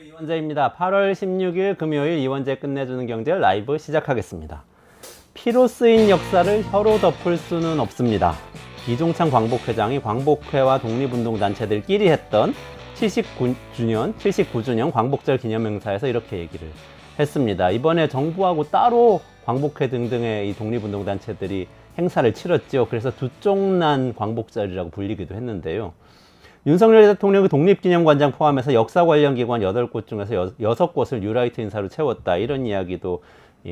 이원재입니다. 8월 16일 금요일 이원재 끝내주는 경제 라이브 시작하겠습니다. 피로 쓰인 역사를 혀로 덮을 수는 없습니다. 이종찬 광복회장이 광복회와 독립운동단체들끼리 했던 79주년 광복절 기념행사에서 이렇게 얘기를 했습니다. 이번에 정부하고 따로 광복회 등등의 이 독립운동단체들이 행사를 치렀죠. 그래서 두쪽난 광복절이라고 불리기도 했는데요. 윤석열 대통령이 독립기념관장 포함해서 역사 관련 기관 8곳 중에서 6곳을 뉴라이트 인사로 채웠다. 이런 이야기도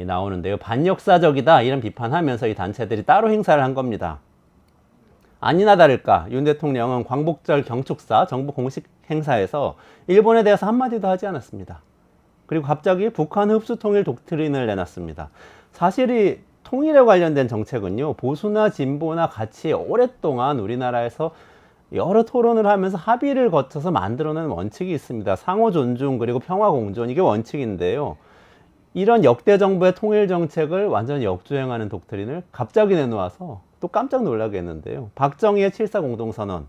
나오는데요. 반역사적이다. 이런 비판하면서 이 단체들이 따로 행사를 한 겁니다. 아니나 다를까 윤 대통령은 광복절 경축사 정부 공식 행사에서 일본에 대해서 한마디도 하지 않았습니다. 그리고 갑자기 북한 흡수 통일 독트린을 내놨습니다. 사실 이 통일에 관련된 정책은요, 보수나 진보나 같이 오랫동안 우리나라에서 여러 토론을 하면서 합의를 거쳐서 만들어낸 원칙이 있습니다. 상호 존중 그리고 평화 공존, 이게 원칙인데요. 이런 역대 정부의 통일 정책을 완전히 역주행하는 독트린을 갑자기 내놓아서 또 깜짝 놀라게 했는데요. 박정희의 7.4 공동선언,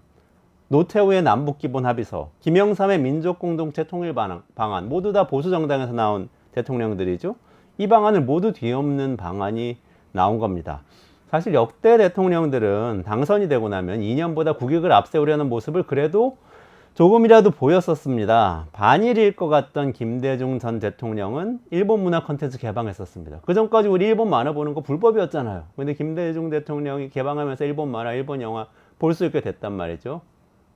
노태우의 남북기본합의서, 김영삼의 민족공동체 통일 방안, 모두 다 보수 정당에서 나온 대통령들이죠. 이 방안을 모두 뒤엎는 방안이 나온 겁니다. 사실 역대 대통령들은 당선이 되고 나면 2년보다 국익을 앞세우려는 모습을 그래도 조금이라도 보였었습니다. 반일일 것 같던 김대중 전 대통령은 일본 문화 콘텐츠 개방했었습니다. 그 전까지 우리 일본 만화 보는 거 불법이었잖아요. 근데 김대중 대통령이 개방하면서 일본 만화, 일본 영화 볼 수 있게 됐단 말이죠.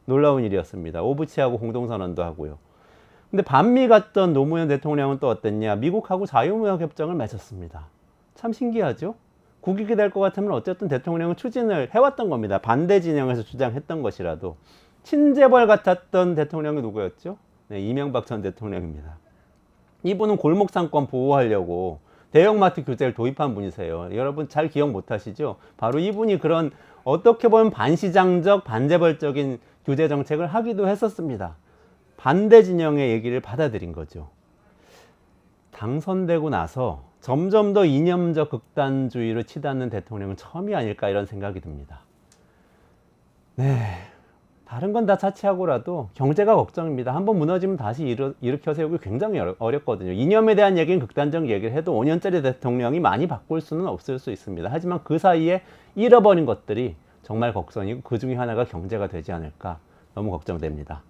놀라운 일이었습니다. 오부치하고 공동선언도 하고요. 근데 반미 갔던 노무현 대통령은 또 어땠냐? 미국하고 자유무역 협정을 맺었습니다. 참 신기하죠? 국익이 될 것 같으면 어쨌든 대통령은 추진을 해왔던 겁니다. 반대 진영에서 주장했던 것이라도. 친재벌 같았던 대통령이 누구였죠? 네, 이명박 전 대통령입니다. 이분은 골목 상권 보호하려고 대형마트 규제를 도입한 분이세요. 여러분 잘 기억 못하시죠? 바로 이분이 그런 어떻게 보면 반시장적, 반재벌적인 규제 정책을 하기도 했었습니다. 반대 진영의 얘기를 받아들인 거죠. 당선되고 나서 점점 더 이념적 극단주의로 치닫는 대통령은 처음이 아닐까 이런 생각이 듭니다. 네, 다른 건 다 차치하고라도 경제가 걱정입니다. 한번 무너지면 다시 일으켜 세우기 굉장히 어렵거든요. 이념에 대한 얘기는 극단적 얘기를 해도 5년짜리 대통령이 많이 바꿀 수는 없을 수 있습니다. 하지만 그 사이에 잃어버린 것들이 정말 걱정이고 그 중에 하나가 경제가 되지 않을까 너무 걱정됩니다.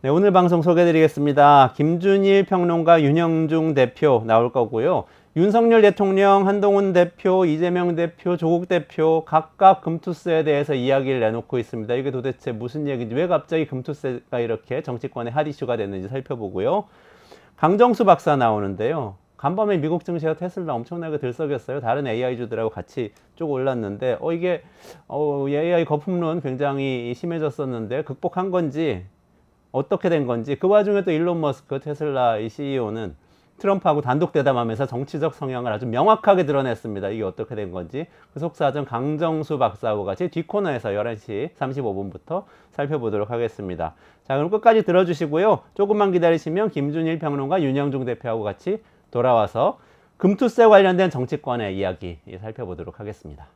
네, 오늘 방송 소개해드리겠습니다. 김준일 평론가, 윤영중 대표 나올 거고요. 윤석열 대통령, 한동훈 대표, 이재명 대표, 조국 대표 각각 금투세에 대해서 이야기를 내놓고 있습니다. 이게 도대체 무슨 얘기인지, 왜 갑자기 금투세가 이렇게 정치권의 핫 이슈가 됐는지 살펴보고요. 강정수 박사 나오는데요. 간밤에 미국 증시와 테슬라 엄청나게 들썩였어요. 다른 AI주들하고 같이 쭉 올랐는데 이게 AI 거품론 굉장히 심해졌었는데 극복한 건지 어떻게 된 건지, 그 와중에 또 일론 머스크 테슬라 이 CEO는 트럼프하고 단독 대담하면서 정치적 성향을 아주 명확하게 드러냈습니다. 이게 어떻게 된 건지 그 속사정 강정수 박사하고 같이 뒷코너에서 11시 35분부터 살펴보도록 하겠습니다. 자, 그럼 끝까지 들어주시고요. 조금만 기다리시면 김준일 평론가, 윤영중 대표하고 같이 돌아와서 금투세 관련된 정치권의 이야기 살펴보도록 하겠습니다.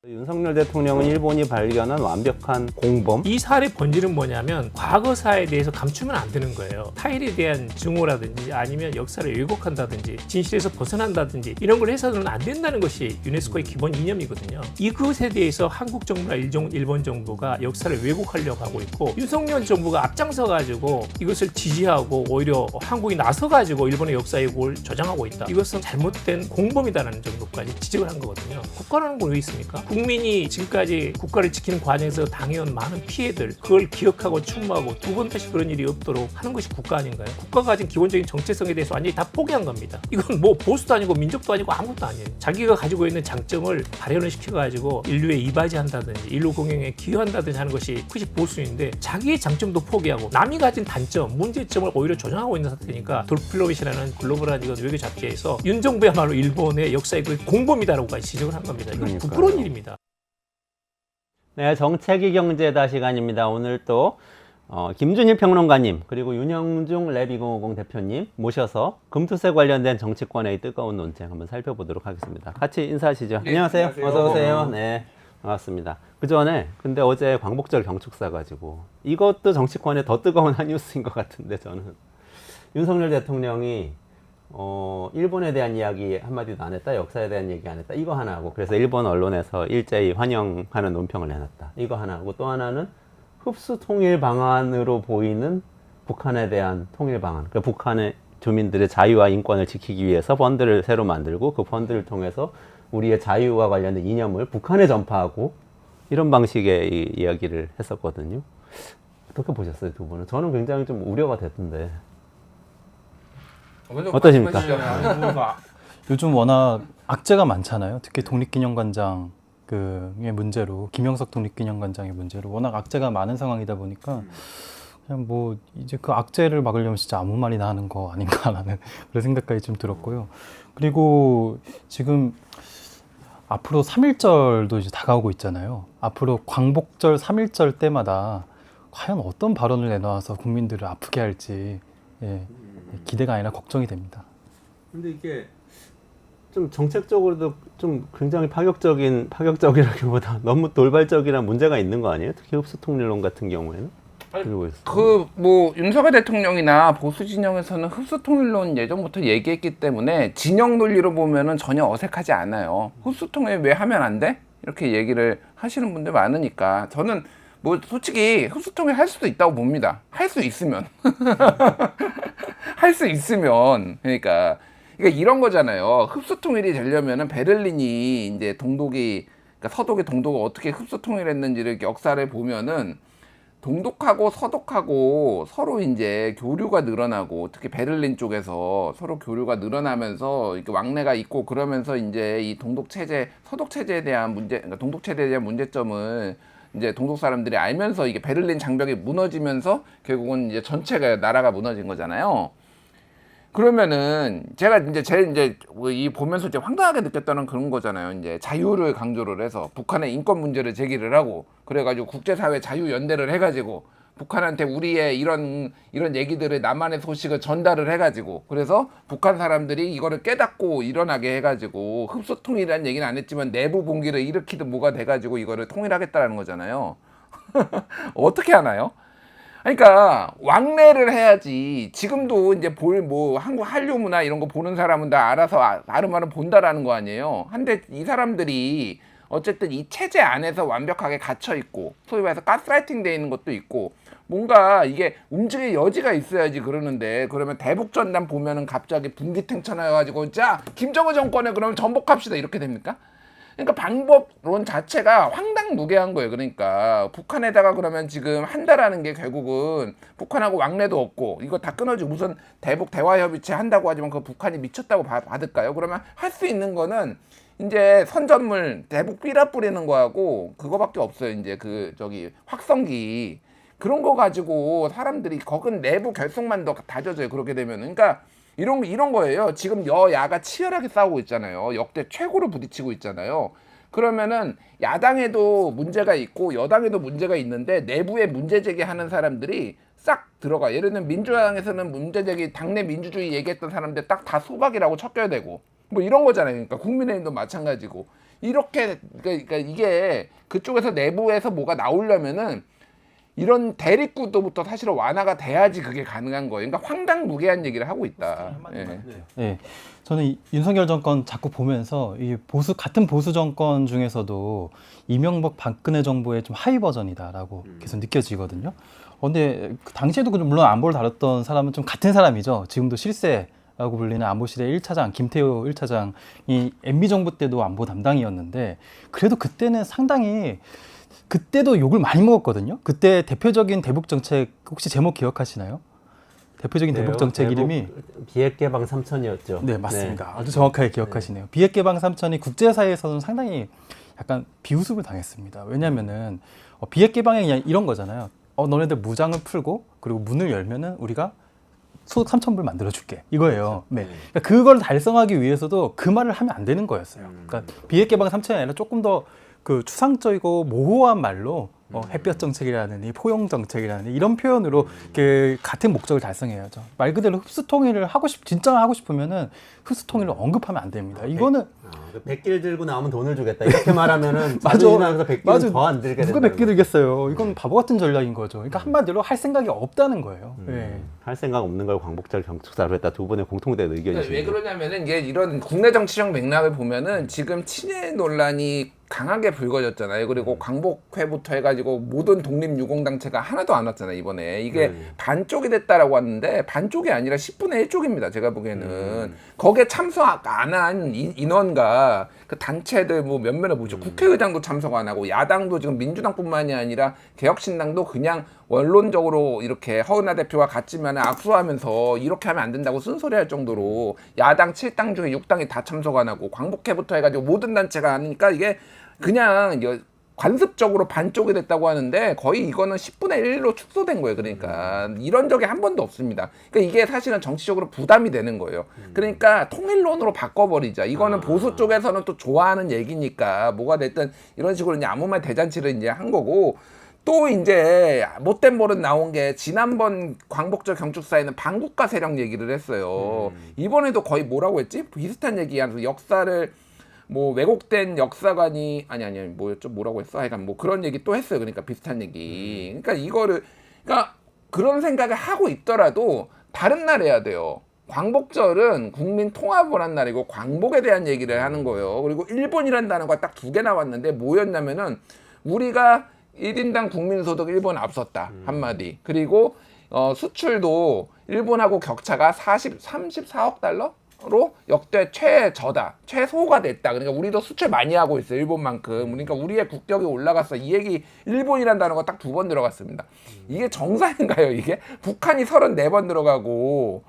윤석열 대통령은 일본이 발견한 완벽한 공범. 이 사안의 본질은 뭐냐면 과거사에 대해서 감추면 안 되는 거예요. 타일에 대한 증오라든지 아니면 역사를 왜곡한다든지 진실에서 벗어난다든지 이런 걸 해서는 안 된다는 것이 유네스코의 기본 이념이거든요. 이것에 대해서 한국 정부나 일본 정부가 역사를 왜곡하려고 하고 있고, 윤석열 정부가 앞장서 가지고 이것을 지지하고 오히려 한국이 나서 가지고 일본의 역사 왜곡을 조장하고 있다. 이것은 잘못된 공범이다라는 정도까지 지적을 한 거거든요. 국가라는 건 왜 있습니까? 국민이 지금까지 국가를 지키는 과정에서 당해온 많은 피해들 그걸 기억하고 추모하고 두 번 다시 그런 일이 없도록 하는 것이 국가 아닌가요? 국가가 가진 기본적인 정체성에 대해서 완전히 다 포기한 겁니다. 이건 뭐 보수도 아니고 민족도 아니고 아무것도 아니에요. 자기가 가지고 있는 장점을 발현을 시켜가지고 인류에 이바지한다든지 인류 공영에 기여한다든지 하는 것이 그것이 보수인데 자기의 장점도 포기하고 남이 가진 단점, 문제점을 오히려 조장하고 있는 상태니까 돌플로밋이라는 글로벌한 이건 외교 잡지에서 윤 정부야말로 일본의 역사의 그 공범이다라고까지 지적을 한 겁니다. 이건 그러니까요. 부끄러운 일입니다. 네, 정책이 경제다 시간입니다. 오늘 또 김준일 평론가님 그리고 윤영중 랩2050 대표님 모셔서 금투세 관련된 정치권의 뜨거운 논쟁 한번 살펴보도록 하겠습니다. 같이 인사하시죠. 네, 안녕하세요. 안녕하세요. 어서 오세요. 네, 반갑습니다. 그 전에 근데 어제 광복절 경축사 가지고 이것도 정치권에 더 뜨거운 한 뉴스인 것 같은데 저는 윤석열 대통령이 일본에 대한 이야기 한마디도 안 했다, 역사에 대한 얘기 안 했다, 이거 하나 하고, 그래서 일본 언론에서 일제히 환영하는 논평을 내놨다, 이거 하나 하고, 또 하나는 흡수 통일 방안으로 보이는 북한에 대한 통일 방안, 그러니까 북한의 주민들의 자유와 인권을 지키기 위해서 펀드를 새로 만들고 그 펀드를 통해서 우리의 자유와 관련된 이념을 북한에 전파하고, 이런 방식의 이야기를 했었거든요. 어떻게 보셨어요, 두 분은? 저는 굉장히 좀 우려가 됐던데. 어떠십니까? 요즘 워낙 악재가 많잖아요. 특히 독립기념관장의 문제로, 김영석 독립기념관장의 문제로 워낙 악재가 많은 상황이다 보니까 그냥 뭐 이제 그 악재를 막으려면 진짜 아무 말이나 하는 거 아닌가라는 그런 생각까지 좀 들었고요. 그리고 지금 앞으로 3.1절도 이제 다가오고 있잖아요. 앞으로 광복절 3.1절 때마다 과연 어떤 발언을 내놔서 국민들을 아프게 할지, 예, 기대가 아니라 걱정이 됩니다. 근데 이게 좀 정책적으로도 좀 굉장히 파격적이라기보다 너무 돌발적이란 문제가 있는 거 아니에요? 특히 흡수통일론 같은 경우에는? 그리고 뭐 윤석열 대통령이나 보수 진영에서는 흡수통일론 예전부터 얘기했기 때문에 진영 논리로 보면은 전혀 어색하지 않아요. 흡수통일 왜 하면 안 돼? 이렇게 얘기를 하시는 분들 많으니까 저는 뭐 솔직히 흡수통일 할 수도 있다고 봅니다. 할 수 있으면 할 수 있으면 그러니까 이런 거잖아요. 흡수통일이 되려면은 베를린이 이제 동독이 그러니까 서독이 동독을 어떻게 흡수통일했는지를 역사를 보면은 동독하고 서독하고 서로 이제 교류가 늘어나고 특히 베를린 쪽에서 서로 교류가 늘어나면서 이렇게 왕래가 있고 그러면서 이제 이 동독 체제, 서독 체제에 대한 문제, 그러니까 동독 체제에 대한 문제점을 이제 동독 사람들이 알면서 이게 베를린 장벽이 무너지면서 결국은 이제 전체가 나라가 무너진 거잖아요. 그러면은 제가 이제 이 보면서 이제 황당하게 느꼈다는 그런 거잖아요. 이제 자유를 강조를 해서 북한의 인권 문제를 제기를 하고 그래가지고 국제사회 자유연대를 해가지고 북한한테 우리의 이런 얘기들을 남한의 소식을 전달을 해가지고 그래서 북한 사람들이 이거를 깨닫고 일어나게 해가지고 흡수통일이라는 얘기는 안 했지만 내부 봉기를 일으키든 뭐가 돼가지고 이거를 통일하겠다라는 거잖아요. 어떻게 하나요? 그러니까 왕래를 해야지. 지금도 이제 뭐 한국 한류 문화 이런 거 보는 사람은 다 알아서 아름아름 본다라는 거 아니에요. 한데 이 사람들이 어쨌든 이 체제 안에서 완벽하게 갇혀 있고 소위 말해서 가스라이팅 돼 있는 것도 있고 뭔가 이게 움직일 여지가 있어야지 그러는데 그러면 대북전단 보면은 갑자기 분기탱천해가지고 자 김정은 정권에 그러면 전복합시다 이렇게 됩니까? 그러니까 방법론 자체가 황당무계한 거예요. 그러니까 북한에다가 그러면 지금 한다라는 게 결국은 북한하고 왕래도 없고 이거 다 끊어지고 무슨 대북 대화협의체 한다고 하지만 그 북한이 미쳤다고 받을까요? 그러면 할 수 있는 거는 이제 선전물 대북 삐라 뿌리는 거하고 그거밖에 없어요. 이제 확성기 그런 거 가지고 사람들이 거긴 내부 결속만 더 다져져요. 그렇게 되면 그러니까 이런 거예요. 지금 여야가 치열하게 싸우고 있잖아요. 역대 최고로 부딪히고 있잖아요. 그러면은 야당에도 문제가 있고 여당에도 문제가 있는데 내부에 문제 제기하는 사람들이 싹 들어가. 예를 들면 민주당에서는 문제 제기 당내 민주주의 얘기했던 사람들 딱 다 소박이라고 척겨야 되고 뭐 이런 거잖아요. 그러니까 국민의힘도 마찬가지고 이렇게 그러니까 이게 그쪽에서 내부에서 뭐가 나오려면은 이런 대립구도부터 사실은 완화가 돼야지 그게 가능한 거예요. 그러니까 황당무계한 얘기를 하고 있다. 예. 네, 저는 윤석열 정권 자꾸 보면서 이 같은 보수 정권 중에서도 이명박 박근혜 정부의 좀 하위 버전이다라고 계속 느껴지거든요. 근데 그 당시에도 물론 안보를 다뤘던 사람은 좀 같은 사람이죠. 지금도 실세 라고 불리는 안보실의 1차장 김태호 1차장이 MB 정부 때도 안보 담당이었는데 그래도 그때는 상당히 그때도 욕을 많이 먹었거든요. 그때 대표적인 대북 정책 혹시 제목 기억하시나요? 대표적인 대북 정책 이름이 비핵 개방 3천이었죠. 네, 맞습니다. 아주 정확하게 기억하시네요. 비핵 개방 3천이 국제사회에서는 상당히 약간 비웃음을 당했습니다. 왜냐면은 비핵 개방이 그냥 이런 거잖아요. 너네들 무장을 풀고 그리고 문을 열면은 우리가 소득 3,000불 만들어줄게 이거예요. 네. 그러니까 그걸 달성하기 위해서도 그 말을 하면 안 되는 거였어요. 그러니까 비핵 개방 3천이 아니라 조금 더 그 추상적이고 모호한 말로 햇볕 정책이라느니 포용 정책이라느니 이런 표현으로 그 같은 목적을 달성해야죠. 말 그대로 흡수 통일을 진짜 하고 싶으면은 흡수 통일을 언급하면 안 됩니다. 이거는 100길 들고 나오면 돈을 주겠다 이렇게 말하면은 맞아. 자존심하면서 100길은 더 안 들게 누가 된다는 100개 들겠어요. 이건 바보 같은 전략인 거죠. 그러니까 한마디로 할 생각이 없다는 거예요. 네. 할 생각 없는 걸 광복절 경축사로 했다. 두 분의 공통된 의견이시죠. 왜 그러냐면은 이게 이런 국내 정치적 맥락을 보면은 지금 친일 논란이 강하게 불거졌잖아요. 그리고 광복회부터 해가지고 모든 독립유공단체가 하나도 안 왔잖아요. 이번에 이게 반쪽이 됐다라고 하는데 반쪽이 아니라 10분의 1쪽입니다. 제가 보기에는 거기에 참석 안 한 인원과 그 단체들 뭐 몇몇을 보죠. 국회의장도 참석 안 하고 야당도 지금 민주당뿐만이 아니라 개혁신당도 그냥 원론적으로 이렇게 허은하 대표와 같지만 악수하면서 이렇게 하면 안 된다고 쓴소리할 정도로 야당 7당 중에 6당이 다 참석 안 하고 광복회부터 해가지고 모든 단체가 하니까 이게 그냥 관습적으로 반쪽이 됐다고 하는데 거의 이거는 10분의 1로 축소된 거예요. 그러니까 이런 적이 한 번도 없습니다. 그러니까 이게 사실은 정치적으로 부담이 되는 거예요. 그러니까 통일론으로 바꿔버리자. 이거는 보수 쪽에서는 또 좋아하는 얘기니까 뭐가 됐든 이런 식으로 이제 아무 말 대잔치를 이제 한 거고 또 이제 못된 버릇 나온 게 지난번 광복절 경축사에는 반국가 세력 얘기를 했어요. 이번에도 거의 뭐라고 했지? 비슷한 얘기하면서 역사를 뭐 왜곡된 역사관이 아니 뭐였죠? 뭐라고 했어? 하여간 뭐 그런 얘기 또 했어요. 그러니까 비슷한 얘기. 그러니까 이거를 그러니까 그런 생각을 하고 있더라도 다른 날 해야 돼요. 광복절은 국민 통합을 한 날이고 광복에 대한 얘기를 하는 거예요. 그리고 일본이라는 단어가 딱 2개 나왔는데 뭐였냐면은 우리가 1인당 국민소득 일본 앞섰다. 한마디. 그리고 수출도 일본하고 격차가 34억 달러? 로 역대 최저다. 최소가 됐다. 그러니까 우리도 수출 많이 하고 있어요. 일본만큼. 그러니까 우리의 국격이 올라갔어. 이 얘기 일본이라는 단어가 딱 2번 들어갔습니다. 이게 정상인가요? 이게? 북한이 34번 들어가고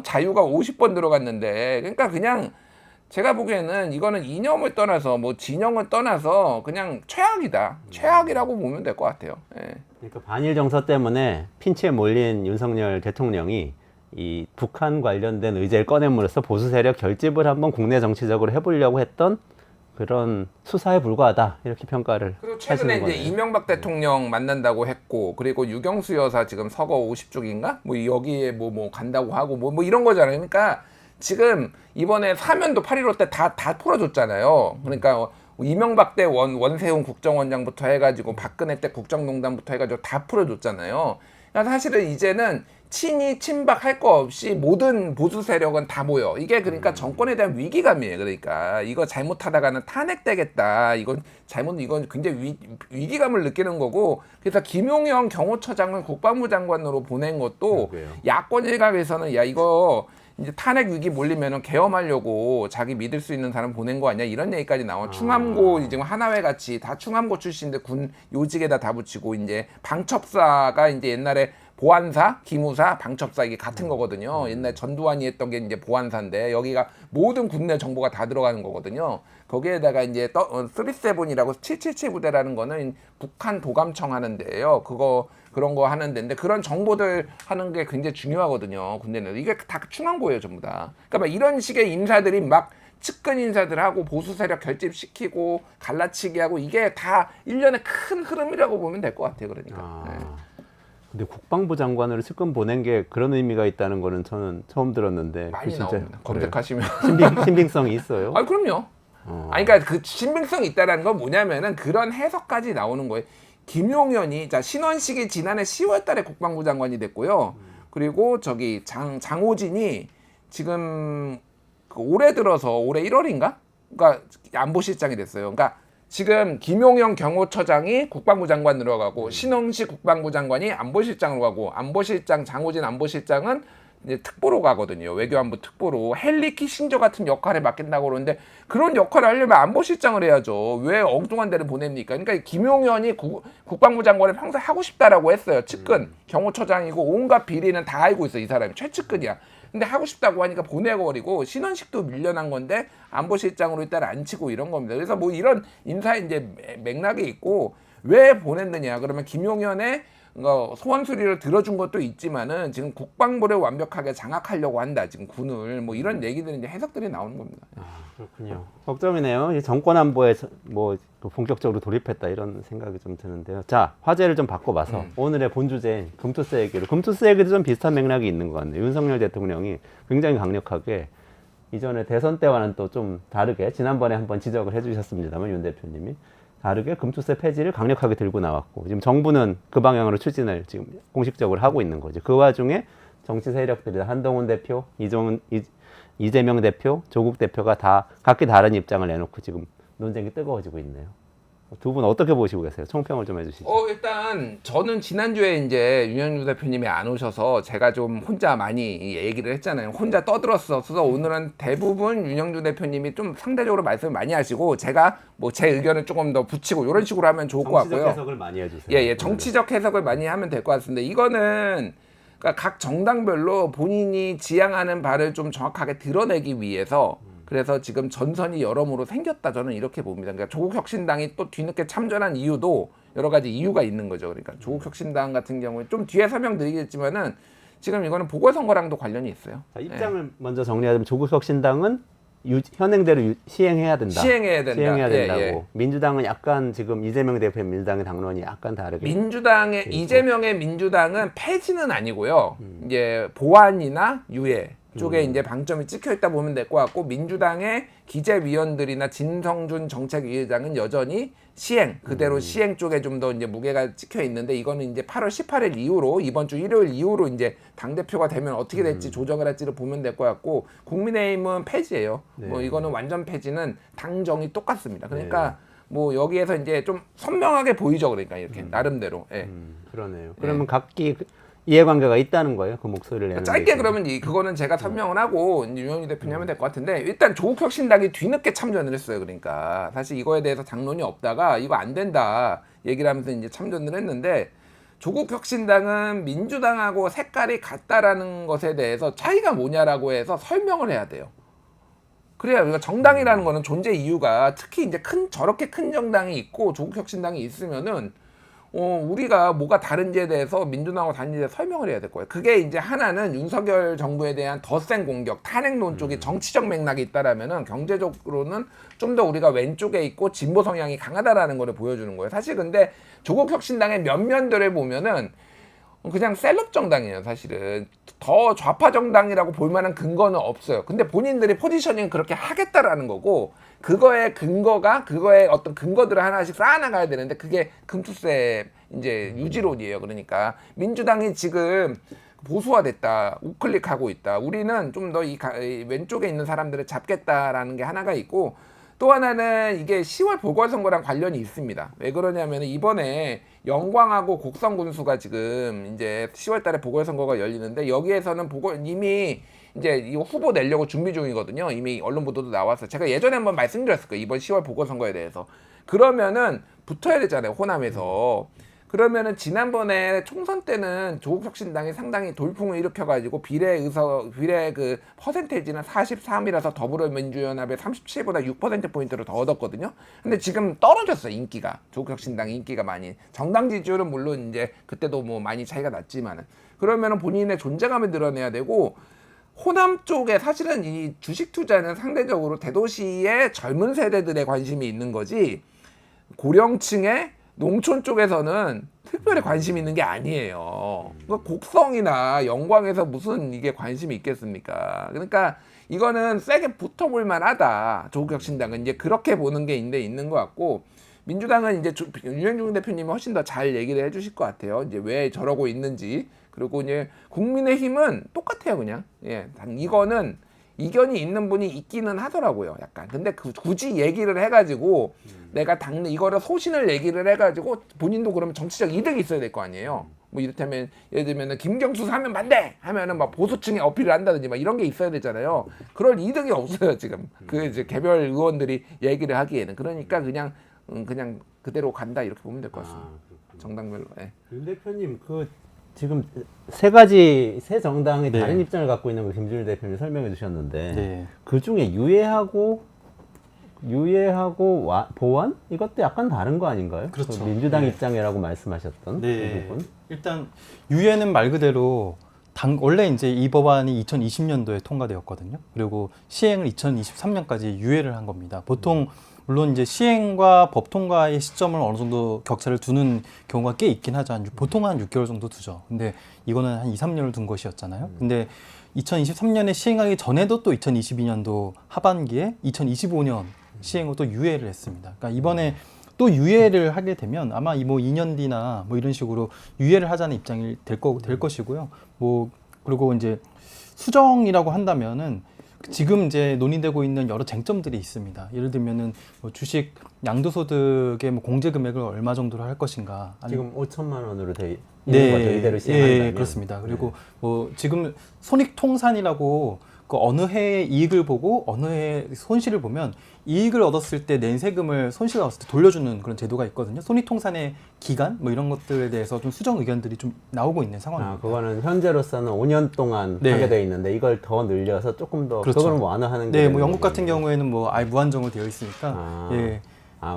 자유가 50번 들어갔는데 그러니까 그냥 제가 보기에는 이거는 이념을 떠나서 뭐 진영을 떠나서 그냥 최악이다. 최악이라고 보면 될 것 같아요. 예. 그러니까 반일 정서 때문에 핀치에 몰린 윤석열 대통령이 이 북한 관련된 의제를 꺼냄으로써 보수 세력 결집을 한번 국내 정치적으로 해보려고 했던 그런 수사에 불과하다 이렇게 평가를 그리고 최근에 하시는 이제 거네요. 이명박 대통령 만난다고 했고 그리고 유경수 여사 지금 서거 50쪽인가 뭐 여기에 뭐 간다고 하고 뭐 이런 거잖아요. 그러니까 지금 이번에 사면도 8.15 때 다 풀어줬잖아요. 그러니까 이명박 때 원세훈 국정원장부터 해가지고 박근혜 때 국정농단부터 해가지고 다 풀어줬잖아요. 그러니까 사실은 이제는 친이 친박할 거 없이 모든 보수 세력은 다 모여. 이게 그러니까 정권에 대한 위기감이에요. 그러니까 이거 잘못하다가는 탄핵되겠다. 이건 굉장히 위기감을 느끼는 거고. 그래서 김용현 경호처장을 국방부 장관으로 보낸 것도 야권 일각에서는 야 이거 이제 탄핵 위기 몰리면은 계엄하려고 자기 믿을 수 있는 사람 보낸 거 아니야 이런 얘기까지 나와. 충암고 지금 하나회 같이 다 충암고 출신인데 군 요직에다 다 붙이고 이제 방첩사가 이제 옛날에 보안사, 기무사, 방첩사 이게 같은 거거든요. 옛날 전두환이 했던 게 이제 보안사인데 여기가 모든 국내 정보가 다 들어가는 거거든요. 거기에다가 이제 37이라고 777 부대라는 거는 북한 도감청 하는 데예요. 그런 거 하는 데인데 그런 정보들 하는 게 굉장히 중요하거든요. 군대는 이게 다 충암고예요, 전부 다. 그러니까 막 이런 식의 인사들이 막 측근 인사들하고 보수 세력 결집시키고 갈라치기 하고 이게 다 일련의 큰 흐름이라고 보면 될 것 같아요. 그러니까. 네. 근데 국방부 장관으로 측근 보낸 게 그런 의미가 있다는 거는 저는 처음 들었는데 많이 나옵니다. 검색하시면 신빙성이 있어요? 아 그럼요. 아니 그러니까 그 신빙성이 있다라는 건 뭐냐면은 그런 해석까지 나오는 거예요. 김용현이 신원식이 지난해 10월달에 국방부 장관이 됐고요. 그리고 저기 장호진이 지금 올해 들어서 올해 1월인가? 그러니까 안보실장이 됐어요. 그러니까 지금 김용현 경호처장이 국방부 장관 들어가고 신원식 국방부 장관이 안보실장으로 가고 안보실장 장호진 안보실장은 이제 특보로 가거든요. 외교안보 특보로 헨리 키신저 같은 역할을 맡긴다고 그러는데 그런 역할을 하려면 안보실장을 해야죠. 왜 엉뚱한 데를 보냅니까? 그러니까 김용현이 국방부 장관을 평소에 하고 싶다라고 했어요. 측근, 경호처장이고 온갖 비리는 다 알고 있어. 이 사람이 최측근이야. 근데 하고 싶다고 하니까 보내버리고 신원식도 밀려난 건데 안보실장으로 일단 안 치고 이런 겁니다. 그래서 뭐 이런 인사의 이제 맥락이 있고 왜 보냈느냐? 그러면 김용현의 소원 수리를 들어준 것도 있지만은 지금 국방부를 완벽하게 장악하려고 한다. 지금 군을 뭐 이런 얘기들이 이제 해석들이 나오는 겁니다. 그렇군요. 걱정이네요. 이 정권 안보에 뭐 본격적으로 돌입했다 이런 생각이 좀 드는데요. 자, 화제를 좀 바꿔봐서 오늘의 본 주제인 금투세 얘기로. 금투세 얘기도 좀 비슷한 맥락이 있는 것 같네요. 윤석열 대통령이 굉장히 강력하게 이전에 대선 때와는 또 좀 다르게 지난번에 한번 지적을 해주셨습니다만 윤 대표님이 다르게 금투세 폐지를 강력하게 들고 나왔고 지금 정부는 그 방향으로 추진을 지금 공식적으로 하고 있는 거죠. 그 와중에 정치 세력들이 한동훈 대표, 이재명 대표, 조국 대표가 다 각기 다른 입장을 내놓고 지금 논쟁이 뜨거워지고 있네요. 두 분 어떻게 보시고 계세요? 총평을 좀 해주시죠. 일단 저는 지난주에 이제 윤영주 대표님이 안 오셔서 제가 좀 혼자 많이 얘기를 했잖아요. 혼자 떠들었어서 오늘은 대부분 윤영주 대표님이 좀 상대적으로 말씀을 많이 하시고 제가 뭐 제 의견을 조금 더 붙이고 이런 식으로 하면 좋을 것 같고요. 정치적 해석을 많이 해주세요. 예, 정치적 해석을 많이 하면 될 것 같습니다. 이거는 그러니까 각 정당별로 본인이 지향하는 바를 좀 정확하게 드러내기 위해서 그래서 지금 전선이 여러모로 생겼다 저는 이렇게 봅니다. 그러니까 조국혁신당이 또 뒤늦게 참전한 이유도 여러 가지 이유가 있는 거죠. 그러니까 조국혁신당 같은 경우에 좀 뒤에 설명드리겠지만은 지금 이거는 보궐선거랑도 관련이 있어요. 자, 입장을 먼저 정리하자면 조국혁신당은 현행대로 시행해야 된다. 시행해야 된다. 시행해야 된다고. 예. 민주당은 약간 지금 이재명 대표의 민주당의 당론이 약간 다르게. 민주당의 이재명의 민주당은 폐지는 아니고요. 이제 보완이나 유예 쪽에 이제 방점이 찍혀 있다 보면 될 것 같고 민주당의 기재위원들이나 진성준 정책위의장은 여전히 시행 그대로 시행 쪽에 좀 더 이제 무게가 찍혀 있는데 이거는 이제 8월 18일 이후로 이번 주 일요일 이후로 이제 당 대표가 되면 어떻게 될지 조정을 할지를 보면 될 것 같고 국민의힘은 폐지예요. 네. 뭐 이거는 완전 폐지는 당정이 똑같습니다. 그러니까 뭐 여기에서 이제 좀 선명하게 보이죠. 그러니까 이렇게 나름대로. 예. 그러네요. 그러면 각기 이해관계가 있다는 거예요. 그 목소리를 내는. 짧게 그러면 그거는 제가 설명을 하고 이제 유영희 대표님 하면 될 것 같은데 일단 조국혁신당이 뒤늦게 참전을 했어요. 그러니까 사실 이거에 대해서 당론이 없다가 이거 안 된다 얘기를 하면서 이제 참전을 했는데 조국혁신당은 민주당하고 색깔이 같다라는 것에 대해서 차이가 뭐냐라고 해서 설명을 해야 돼요. 그래야 우리가 정당이라는 거는 존재 이유가 특히 이제 저렇게 큰 정당이 있고 조국혁신당이 있으면은 우리가 뭐가 다른지에 대해서 민주당하고 다른지에 대해서 설명을 해야 될 거예요. 그게 이제 하나는 윤석열 정부에 대한 더 센 공격, 탄핵론 쪽이 정치적 맥락이 있다라면은 경제적으로는 좀 더 우리가 왼쪽에 있고 진보 성향이 강하다라는 거를 보여주는 거예요. 사실 근데 조국혁신당의 면면들을 보면은 그냥 셀럽 정당이에요. 사실은 더 좌파 정당이라고 볼 만한 근거는 없어요. 근데 본인들이 포지셔닝 그렇게 하겠다라는 거고 그거의 어떤 근거들을 하나씩 쌓아나가야 되는데 그게 금투세 이제 유지론이에요. 그러니까 민주당이 지금 보수화됐다, 우클릭하고 있다. 우리는 좀 더 이 왼쪽에 있는 사람들을 잡겠다라는 게 하나가 있고 또 하나는 이게 10월 보궐선거랑 관련이 있습니다. 왜 그러냐면 이번에 영광하고 곡성군수가 지금 이제 10월 달에 보궐선거가 열리는데 여기에서는 이미 이제 이 후보 내려고 준비 중이거든요. 이미 언론 보도도 나왔어요. 제가 예전에 한번 말씀드렸을 거예요. 이번 10월 보궐선거에 대해서. 그러면은 붙어야 되잖아요. 호남에서. 그러면은 지난번에 총선 때는 조국혁신당이 상당히 돌풍을 일으켜가지고 비례 그 퍼센테이지는 43이라서 더불어민주연합의 37보다 6%포인트를 더 얻었거든요. 근데 지금 떨어졌어요, 인기가. 조국혁신당 인기가 많이. 정당 지지율은 물론 이제 그때도 뭐 많이 차이가 났지만은. 그러면은 본인의 존재감을 늘어내야 되고, 호남 쪽에 사실은 이 주식 투자는 상대적으로 대도시의 젊은 세대들의 관심이 있는 거지, 고령층의 농촌 쪽에서는 특별히 관심이 있는 게 아니에요. 그러니까 곡성이나 영광에서 무슨 이게 관심이 있겠습니까? 그러니까 이거는 세게 붙어볼 만하다. 조국혁신당은 이제 그렇게 보는 게 있는 것 같고, 민주당은 이제 윤영중 대표님이 훨씬 더 잘 얘기를 해주실 것 같아요. 이제 왜 저러고 있는지. 그리고 이제 국민의힘은 똑같아요, 그냥. 예, 이거는 이견이 있는 분이 있기는 하더라고요, 약간. 근데 굳이 얘기를 해가지고 내가 이거를 소신을 얘기를 해가지고 본인도 그러면 정치적 이득이 있어야 될 거 아니에요. 뭐 이를테면 예를 들면은 김경수 사면 반대 하면은 막 보수층에 어필을 한다든지 막 이런 게 있어야 되잖아요. 그럴 이득이 없어요 지금. 그 이제 개별 의원들이 얘기를 하기에는 그러니까 그냥 그대로 간다 이렇게 보면 될 것 같습니다. 정당별로. 예. 윤 대표님 그 지금 세 정당의 네. 다른 입장을 갖고 있는 걸 김준일 대표님 설명해 주셨는데 네. 그 중에 유예하고 보완 이것도 약간 다른 거 아닌가요? 그렇죠. 그 민주당 네. 입장이라고 말씀하셨던 네. 그 부분. 일단 유예는 말 그대로 원래 이제 이 법안이 2020년도에 통과되었거든요. 그리고 시행을 2023년까지 유예를 한 겁니다. 보통 물론 이제 시행과 법 통과의 시점을 어느 정도 격차를 두는 경우가 꽤 있긴 하죠. 보통 한 6개월 정도 두죠. 근데 이거는 한 2, 3년을 둔 것이었잖아요. 근데 2023년에 시행하기 전에도 또 2022년도 하반기에 2025년 시행으로 또 유예를 했습니다. 그러니까 이번에 또 유예를 하게 되면 아마 뭐 2년 뒤나 뭐 이런 식으로 유예를 하자는 입장이 될 것이고요. 뭐 그리고 이제 수정이라고 한다면은 지금 이제 논의되고 있는 여러 쟁점들이 있습니다. 예를 들면은 뭐 주식 양도소득의 뭐 공제 금액을 얼마 정도로 할 것인가. 지금 5천만 원으로 돼 있는 거죠. 이대로 시행한다면. 예, 그렇습니다. 그리고 뭐 지금 손익통산이라고 그 어느 해의 이익을 보고 어느 해의 손실을 보면 이익을 얻었을 때 낸 세금을 손실을 얻었을 때 돌려주는 그런 제도가 있거든요. 손익통산의 기간 뭐 이런 것들에 대해서 좀 수정 의견들이 좀 나오고 있는 상황입니다. 그거는 현재로서는 5년 동안 네. 하게 돼 있는데 이걸 더 늘려서 조금 더 그렇죠. 그걸 완화하는 게 네, 되는 뭐 영국 거군요. 같은 경우에는 뭐 아예 무한정으로 되어 있으니까 예.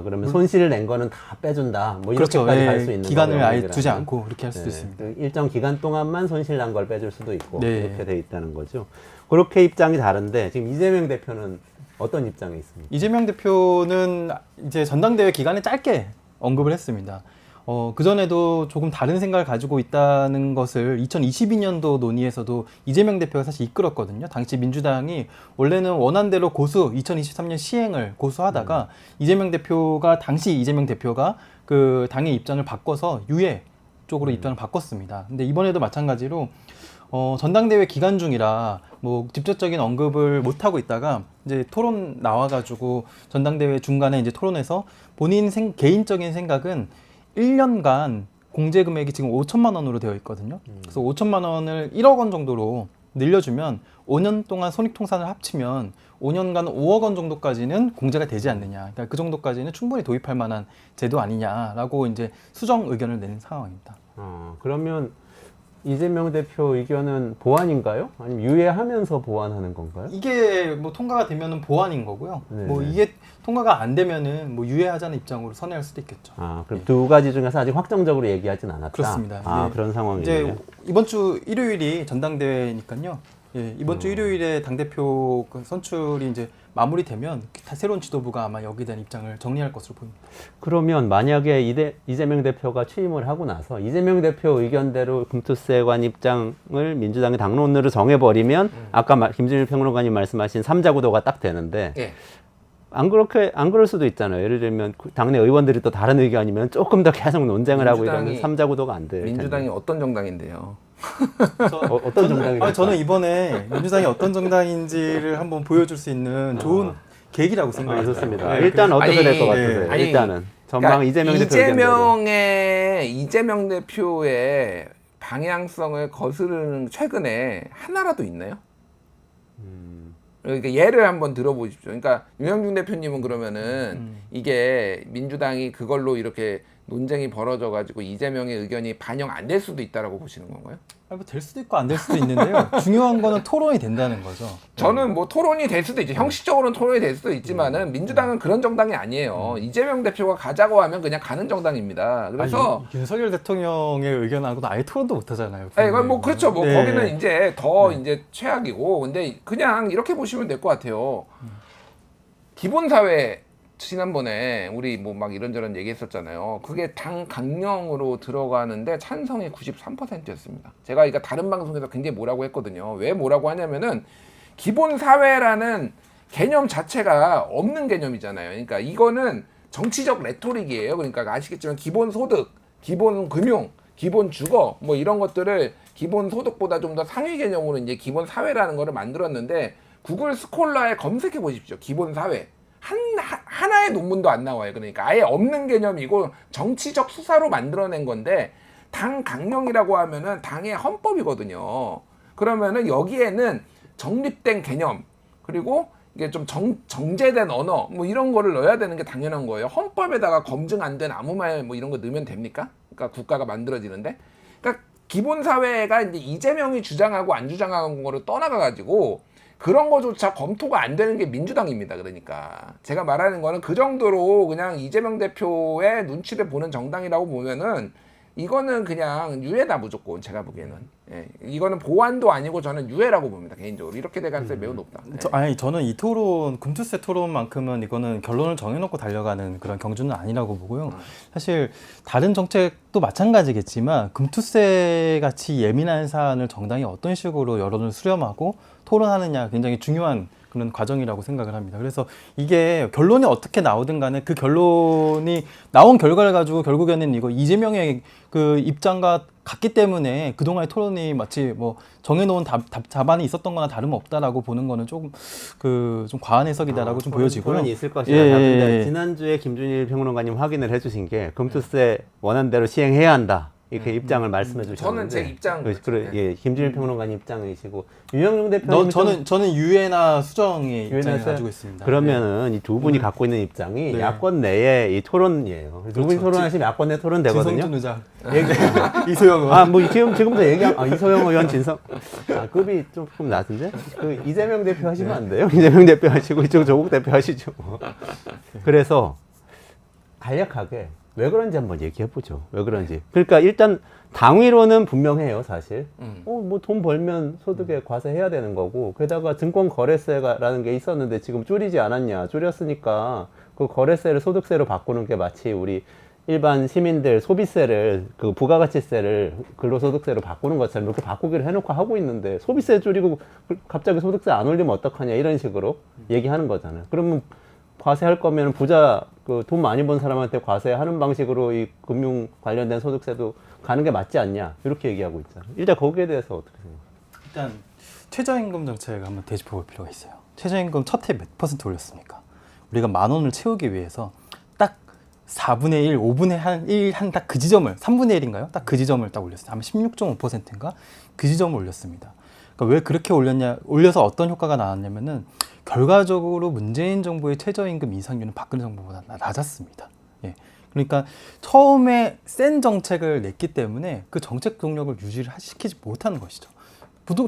그러면 손실을 낸 거는 다 빼준다. 뭐 그렇죠. 이렇게까지 갈 수 있는 기간을 거예요, 아예 영국이라면. 두지 않고 그렇게 할 수도 있습니다. 그 일정 기간 동안만 손실 난 걸 빼줄 수도 있고 네. 이렇게 돼 있다는 거죠. 그렇게 입장이 다른데 지금 이재명 대표는 어떤 입장에 있습니까? 이재명 대표는 이제 전당대회 기간에 짧게 언급을 했습니다. 그전에도 조금 다른 생각을 가지고 있다는 것을 2022년도 논의에서도 이재명 대표가 사실 이끌었거든요. 당시 민주당이 원래는 원안대로 2023년 시행을 고수하다가 당시 이재명 대표가 그 당의 입장을 바꿔서 유예 쪽으로 입장을 바꿨습니다. 근데 이번에도 마찬가지로 전당대회 기간 중이라 뭐 직접적인 언급을 못 하고 있다가 이제 토론 나와가지고 전당대회 중간에 이제 토론에서 본인 개인적인 생각은 1년간 공제 금액이 지금 5천만 원으로 되어 있거든요. 그래서 5천만 원을 1억 원 정도로 늘려주면 5년 동안 손익통산을 합치면 5년간 5억 원 정도까지는 공제가 되지 않느냐. 그러니까 그 정도까지는 충분히 도입할 만한 제도 아니냐라고 이제 수정 의견을 낸 상황입니다. 그러면 이재명 대표 의견은 보완인가요? 아니면 유예하면서 보완하는 건가요? 이게 뭐 통과가 되면은 보완인 거고요. 네네. 뭐 이게 통과가 안 되면은 뭐 유예하자는 입장으로 선회할 수도 있겠죠. 그럼 두 가지 중에서 아직 확정적으로 얘기하진 않았다. 그렇습니다. 예. 그런 상황이네요. 이제 이번 주 일요일이 전당대회니까요. 예, 이번 주 일요일에 당대표 그 선출이 이제 마무리되면 새로운 지도부가 아마 여기에 대한 입장을 정리할 것으로 보입니다. 그러면 만약에 이재명 대표가 취임을 하고 나서 이재명 대표 의견대로 금투세관 입장을 민주당의 당론으로 정해버리면 아까 김준일 평론가님 말씀하신 3자 구도가 딱 되는데 예. 안 그럴 수도 있잖아요. 예를 들면 당내 의원들이 또 다른 의견이면 조금 더 계속 논쟁을 하고 이러면 민주당이- 3자 구도가 안 될 텐데. 민주당이 어떤 정당인데요? 어떤 정당이 저는 이번에 민주당이 어떤 정당인지를 한번 보여줄 수 있는 좋은 계기라고 생각합니다. 좋습니다. 네, 일단 어떻게 될 것 네. 같으세요? 아니, 일단은 전방 이재명 대표 의견대로. 이재명 대표의 방향성을 거스르는 최근에 하나라도 있나요? 그러니까 예를 한번 들어보십시오. 그러니까 윤영중 대표님은 그러면은 이게 민주당이 그걸로 이렇게 논쟁이 벌어져가지고 이재명의 의견이 반영 안 될 수도 있다라고 보시는 건가요? 뭐 될 수도 있고 안 될 수도 있는데요. 중요한 거는 토론이 된다는 거죠. 저는 뭐 토론이 될 수도 있죠. 형식적으로는 토론이 될 수도 있지만은 민주당은 그런 정당이 아니에요. 이재명 대표가 가자고 하면 그냥 가는 정당입니다. 그래서 아니, 윤석열 대통령의 의견하고도 아예 토론도 못 하잖아요. 뭐 그렇죠. 뭐 네. 거기는 이제 더 이제 최악이고, 근데 그냥 이렇게 보시면 될 것 같아요. 기본 사회 지난번에 우리 뭐 막 이런저런 얘기했었잖아요. 그게 당 강령으로 들어가는데 찬성이 93%였습니다. 제가 이거 다른 방송에서 굉장히 뭐라고 했거든요. 왜 뭐라고 하냐면은 기본 사회라는 개념 자체가 없는 개념이잖아요. 그러니까 이거는 정치적 레토릭이에요. 그러니까 아시겠지만 기본 소득, 기본 금융, 기본 주거 뭐 이런 것들을 기본 소득보다 좀 더 상위 개념으로 이제 기본 사회라는 거를 만들었는데 구글 스콜라에 검색해 보십시오. 기본 사회. 하나의 논문도 안 나와요. 그러니까 아예 없는 개념이고 정치적 수사로 만들어낸 건데 당 강령이라고 하면은 당의 헌법이거든요. 그러면은 여기에는 정립된 개념 그리고 이게 좀 정제된 언어 뭐 이런 거를 넣어야 되는 게 당연한 거예요. 헌법에다가 검증 안 된 아무 말 뭐 이런 거 넣으면 됩니까? 그러니까 국가가 만들어지는데, 그러니까 기본 사회가 이제 이재명이 주장하고 안 주장하는 거를 떠나가 가지고 그런 거조차 검토가 안 되는 게 민주당입니다. 그러니까 제가 말하는 거는 그 정도로 그냥 이재명 대표의 눈치를 보는 정당이라고 보면은 이거는 그냥 유해다 무조건 제가 보기에는. 예, 이거는 보완도 아니고 저는 유해라고 봅니다 개인적으로. 이렇게 될 가능성이 매우 높다. 예. 아니 저는 이 토론 금투세 토론만큼은 이거는 결론을 정해놓고 달려가는 그런 경주는 아니라고 보고요. 사실 다른 정책도 마찬가지겠지만 금투세 같이 예민한 사안을 정당이 어떤 식으로 여론을 수렴하고 토론하느냐 굉장히 중요한 그런 과정이라고 생각을 합니다. 그래서 이게 결론이 어떻게 나오든 간에 그 결론이 나온 결과를 가지고 결국에는 이거 이재명의 그 입장과 같기 때문에 그동안의 토론이 마치 뭐 정해놓은 답안이 있었던 거나 다름없다라고 보는 거는 조금 좀 과한 해석이다라고 좀 보여지고요. 토론이 있을 것이다. 예, 근데 예. 지난주에 김준일 평론가님 확인을 해주신 게 금투세 원안대로 시행해야 한다. 이렇게 입장을 말씀해 주셨는데 저는 제 입장 그래, 예, 김준일 평론가님 입장이시고 유영용 대표님 저는 유해나 수정의 입장을 유엔에서 가지고 있습니다. 그러면은 이 두 분이 갖고 있는 입장이 네. 야권 내의 이 토론이에요. 두 분이 그렇죠. 토론하시면 야권 내 토론 되거든요. 진성준 의장, 이소영 의원. 아, 뭐 지금부터 이소영 의원 급이 조금 낮은데 그 이재명 대표 하시면 안 돼요. 이재명 대표 하시고 이쪽 조국 대표 하시죠. 그래서 간략하게 왜 그런지 한번 얘기해 보죠. 왜 그런지. 그러니까 일단 당위로는 분명해요, 사실. 뭐 돈 벌면 소득에 과세해야 되는 거고, 게다가 증권거래세라는 게 있었는데 지금 줄이지 않았냐? 줄였으니까 그 거래세를 소득세로 바꾸는 게 마치 우리 일반 시민들 소비세를 그 부가가치세를 근로소득세로 바꾸는 것처럼 이렇게 바꾸기를 해놓고 하고 있는데 소비세 줄이고 갑자기 소득세 안 올리면 어떡하냐 이런 식으로 얘기하는 거잖아요. 그러면 과세할 거면 부자 그 돈 많이 번 사람한테 과세하는 방식으로 이 금융 관련된 소득세도 가는 게 맞지 않냐 이렇게 얘기하고 있잖아요. 일단 거기에 대해서 어떻게 생각해요? 일단 최저임금 정책을 한번 되짚어볼 필요가 있어요. 최저임금 첫 해 몇 %? 올렸습니까? 우리가 10,000원을 채우기 위해서 딱 4분의 1, 5분의 1 한 딱 그 지점을 3분의 1인가요? 딱 그 지점을 딱 올렸어요. 아마 16.5%인가 그 지점을 올렸습니다. 그러니까 왜 그렇게 올려서 어떤 효과가 나왔냐면은 결과적으로 문재인 정부의 최저임금 인상률은 박근혜 정부보다 낮았습니다. 예. 그러니까 처음에 센 정책을 냈기 때문에 그 정책 동력을 유지를 시키지 못하는 것이죠.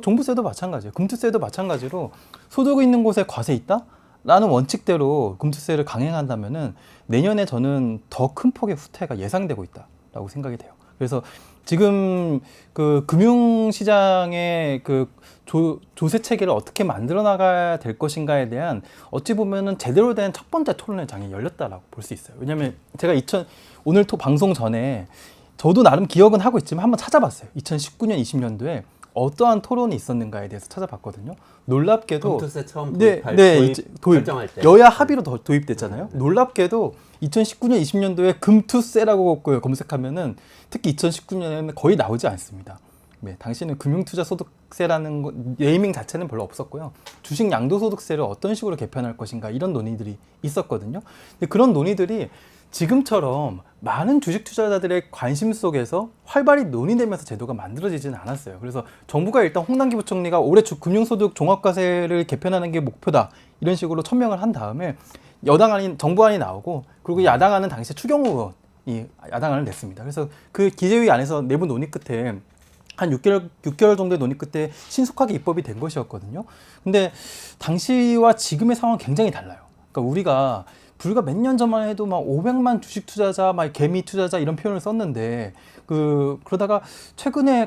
종부세도 마찬가지예요. 금투세도 마찬가지로 소득이 있는 곳에 과세 있다? 라는 원칙대로 금투세를 강행한다면은 내년에 저는 더 큰 폭의 후퇴가 예상되고 있다라고 생각이 돼요. 그래서 지금 그 금융시장의 그 조세 체계를 어떻게 만들어 나가야 될 것인가에 대한 어찌 보면은 제대로 된 첫 번째 토론의 장이 열렸다라고 볼 수 있어요. 왜냐하면 제가 오늘 방송 전에 저도 나름 기억은 하고 있지만 한번 찾아봤어요. 2019년, 20년도에 어떠한 토론이 있었는가에 대해서 찾아봤거든요. 놀랍게도 금투세 처음 도입 결정할 때 여야 합의로 도입됐잖아요. 놀랍게도 2019년, 20년도에 금투세라고 검색하면은 특히 2019년에는 거의 나오지 않습니다. 네, 당시에는 금융투자소득세라는 네이밍 자체는 별로 없었고요. 주식 양도소득세를 어떤 식으로 개편할 것인가 이런 논의들이 있었거든요. 근데 그런 논의들이 지금처럼 많은 주식 투자자들의 관심 속에서 활발히 논의되면서 제도가 만들어지지는 않았어요. 그래서 정부가 일단 홍남기 부총리가 올해 금융소득 종합과세를 개편하는 게 목표다 이런 식으로 천명을 한 다음에 정부안이 나오고 그리고 야당안은 당시에 추경호 의원이 야당안을 냈습니다. 그래서 그 기재위 안에서 내부 논의 끝에 한 6개월 정도의 논의 끝에 신속하게 입법이 된 것이었거든요. 근데 당시와 지금의 상황은 굉장히 달라요. 그러니까 우리가 불과 몇 년 전만 해도 막 500만 주식 투자자, 막 개미 투자자 이런 표현을 썼는데 그러다가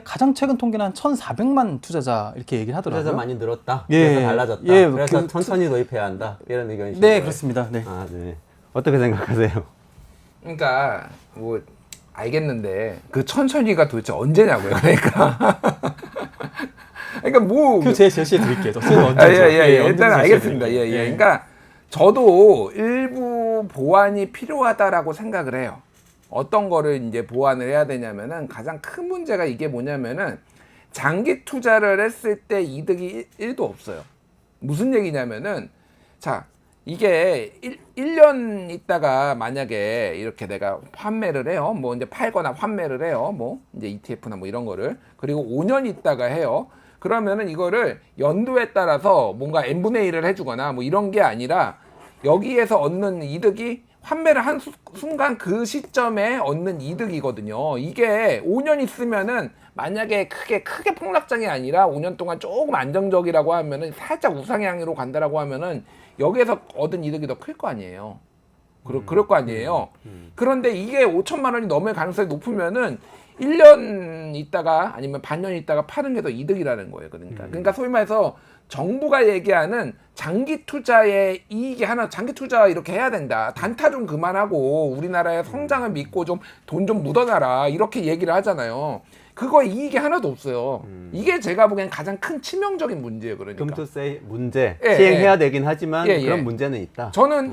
가장 최근 통계는 한 1,400만 투자자 이렇게 얘기를 하더라고요. 투자자 많이 늘었다. 예, 그래서 달라졌다. 예, 그래서 천천히 도입해야 한다. 이런 의견이시죠? 네, 그렇습니다. 네. 아, 네. 어떻게 생각하세요? 그러니까 뭐 알겠는데 그 천천히가 도대체 언제냐고요. 그러니까 뭐 그 제가 제시해 드릴게요. 언제죠? 일단 알겠습니다. 그러니까 저도 일부 보완이 필요하다라고 생각을 해요. 어떤 거를 이제 보완을 해야 되냐면은 가장 큰 문제가 이게 뭐냐면은 장기 투자를 했을 때 이득이 1도 없어요. 무슨 얘기냐면은 자, 이게 1년 있다가 만약에 이렇게 내가 판매를 해요. 뭐 이제 팔거나 판매를 해요. 뭐 이제 ETF나 뭐 이런 거를. 그리고 5년 있다가 해요. 그러면은 이거를 연도에 따라서 뭔가 n분의 1을 해주거나 뭐 이런 게 아니라 여기에서 얻는 이득이 환매를 한 순간 그 시점에 얻는 이득이거든요. 이게 5년 있으면은 만약에 크게 폭락장이 아니라 5년 동안 조금 안정적이라고 하면은 살짝 우상향으로 간다라고 하면은 여기에서 얻은 이득이 더 클 거 아니에요. 그럴 거 아니에요. 그런데 이게 5천만 원이 넘을 가능성이 높으면은 1년 있다가 아니면 반년 있다가 파는 게 더 이득이라는 거예요. 그러니까 소위 말해서 정부가 얘기하는 장기 투자의 이익이 하나, 장기 투자 이렇게 해야 된다. 단타 좀 그만하고 우리나라의 성장을 믿고 좀 돈 좀 묻어놔라. 이렇게 얘기를 하잖아요. 그거 이익이 하나도 없어요. 이게 제가 보기엔 가장 큰 치명적인 문제예요. 그러니까. 금투세 문제 예, 시행해야 되긴 하지만 예, 예. 그런 문제는 있다. 저는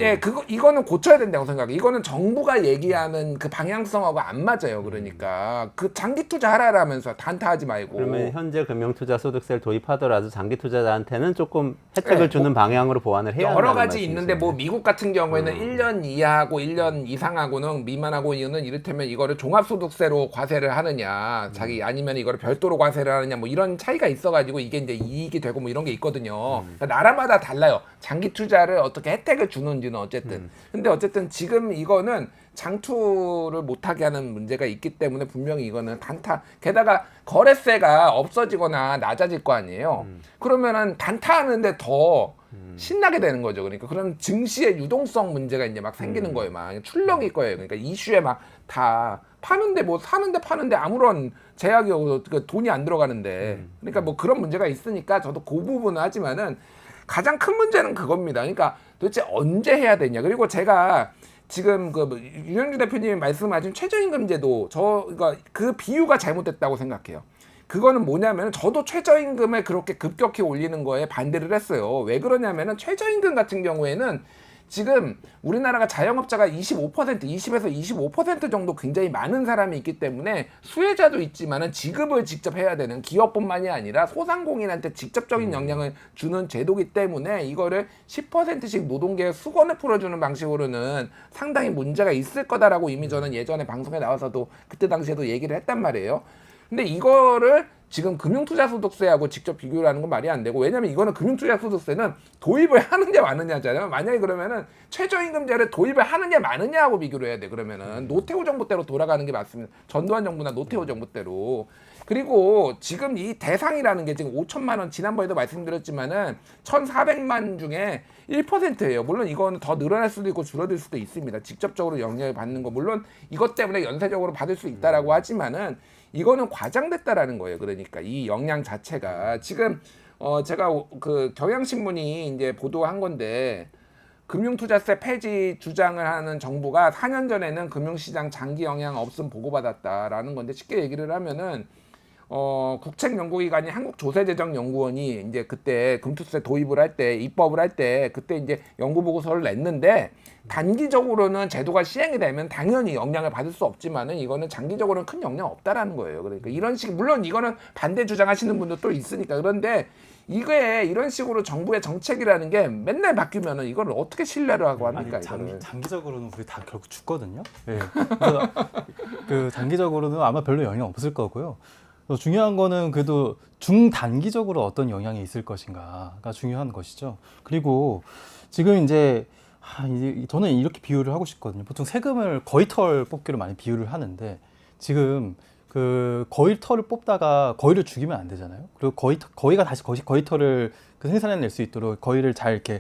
이거는 고쳐야 된다고 생각해요. 이거는 정부가 얘기하는 그 방향성하고 안 맞아요. 그러니까 그 장기 투자하라면서 단타하지 말고. 그러면 현재 금융투자소득세를 도입하더라도 장기 투자자한테는 조금 혜택을 주는 방향으로 보완을 해야 여러 한다는 가지 있는데 뭐 말씀이시네. 미국 같은 경우에는 1년 이하하고 1년 이상하고는 미만하고 이는 이를테면 이거를 종합소득세로 과세를 하느냐 자기 아니면 이거를 별도로 과세를 하느냐 뭐 이런 차이가 있어가지고 이게 이제 이익이 되고 뭐 이런 게 있거든요. 그러니까 나라마다 달라요. 장기 투자를 어떻게 혜택을 주는지는 어쨌든. 근데 어쨌든 지금 이거는 장투를 못하게 하는 문제가 있기 때문에 분명히 이거는 단타. 게다가 거래세가 없어지거나 낮아질 거 아니에요. 그러면은 단타하는데 더 신나게 되는 거죠. 그러니까 그럼 증시의 유동성 문제가 이제 막 생기는 거예요. 막 출렁일 거예요. 그러니까 이슈에 막 다 파는데 뭐 사는데 파는데 아무런 제약이 없고 돈이 안 들어가는데 그러니까 뭐 그런 문제가 있으니까 저도 그 부분은 하지만은 가장 큰 문제는 그겁니다. 그러니까 도대체 언제 해야 되냐. 그리고 제가 지금 그 유영주 대표님이 말씀하신 최저임금제도 그러니까 그 비유가 잘못됐다고 생각해요. 그거는 뭐냐면 저도 최저임금을 그렇게 급격히 올리는 거에 반대를 했어요. 왜 그러냐면은 최저임금 같은 경우에는 지금 우리나라가 자영업자가 20에서 25% 정도 굉장히 많은 사람이 있기 때문에 수혜자도 있지만은 지급을 직접 해야 되는 기업뿐만이 아니라 소상공인한테 직접적인 영향을 주는 제도이기 때문에 이거를 10%씩 노동계의 수건을 풀어주는 방식으로는 상당히 문제가 있을 거다라고 이미 저는 예전에 방송에 나와서도 그때 당시에도 얘기를 했단 말이에요. 근데 이거를 지금 금융투자소득세하고 직접 비교를 하는 건 말이 안 되고, 왜냐면 이거는 금융투자소득세는 도입을 하느냐 마느냐잖아요. 만약에 그러면은 최저임금제를 도입을 하느냐 마느냐하고 비교를 해야 돼. 그러면은 노태우 정부 때로 돌아가는 게 맞습니다. 전두환 정부나 노태우 정부 때로. 그리고 지금 이 대상이라는 게 지금 5천만 원, 지난번에도 말씀드렸지만은 1,400만 중에 1%예요. 물론 이거는 더 늘어날 수도 있고 줄어들 수도 있습니다. 직접적으로 영향을 받는 거. 물론 이것 때문에 연쇄적으로 받을 수 있다라고 하지만은 이거는 과장됐다라는 거예요. 그러니까 이 영향 자체가 지금 제가 그 경향신문이 이제 보도한 건데, 금융투자세 폐지 주장을 하는 정부가 4년 전에는 금융시장 장기 영향 없음 보고받았다라는 건데, 쉽게 얘기를 하면은 국책연구기관이 한국조세재정연구원이 이제 그때 금투세 도입을 할 때, 입법을 할 때 그때 이제 연구보고서를 냈는데, 단기적으로는 제도가 시행이 되면 당연히 영향을 받을 수 없지만은 이거는 장기적으로는 큰 영향 없다라는 거예요. 그러니까 이런 식, 물론 이거는 반대 주장하시는 분도 또 있으니까. 그런데 이게 이런 식으로 정부의 정책이라는 게 맨날 바뀌면은 이걸 어떻게 신뢰를 하고 합니까? 이거를. 장기적으로는 우리 다 결국 죽거든요. 네. 그래서 그 장기적으로는 아마 별로 영향 없을 거고요. 중요한 거는 그래도 중단기적으로 어떤 영향이 있을 것인가가 중요한 것이죠. 그리고 지금 이제 저는 이렇게 비유를 하고 싶거든요. 보통 세금을 거위털 뽑기로 많이 비유를 하는데, 지금 그 거위털을 뽑다가 거위를 죽이면 안 되잖아요. 그리고 거위가 다시 거위털을 그 생산해낼 수 있도록 거위를 잘 이렇게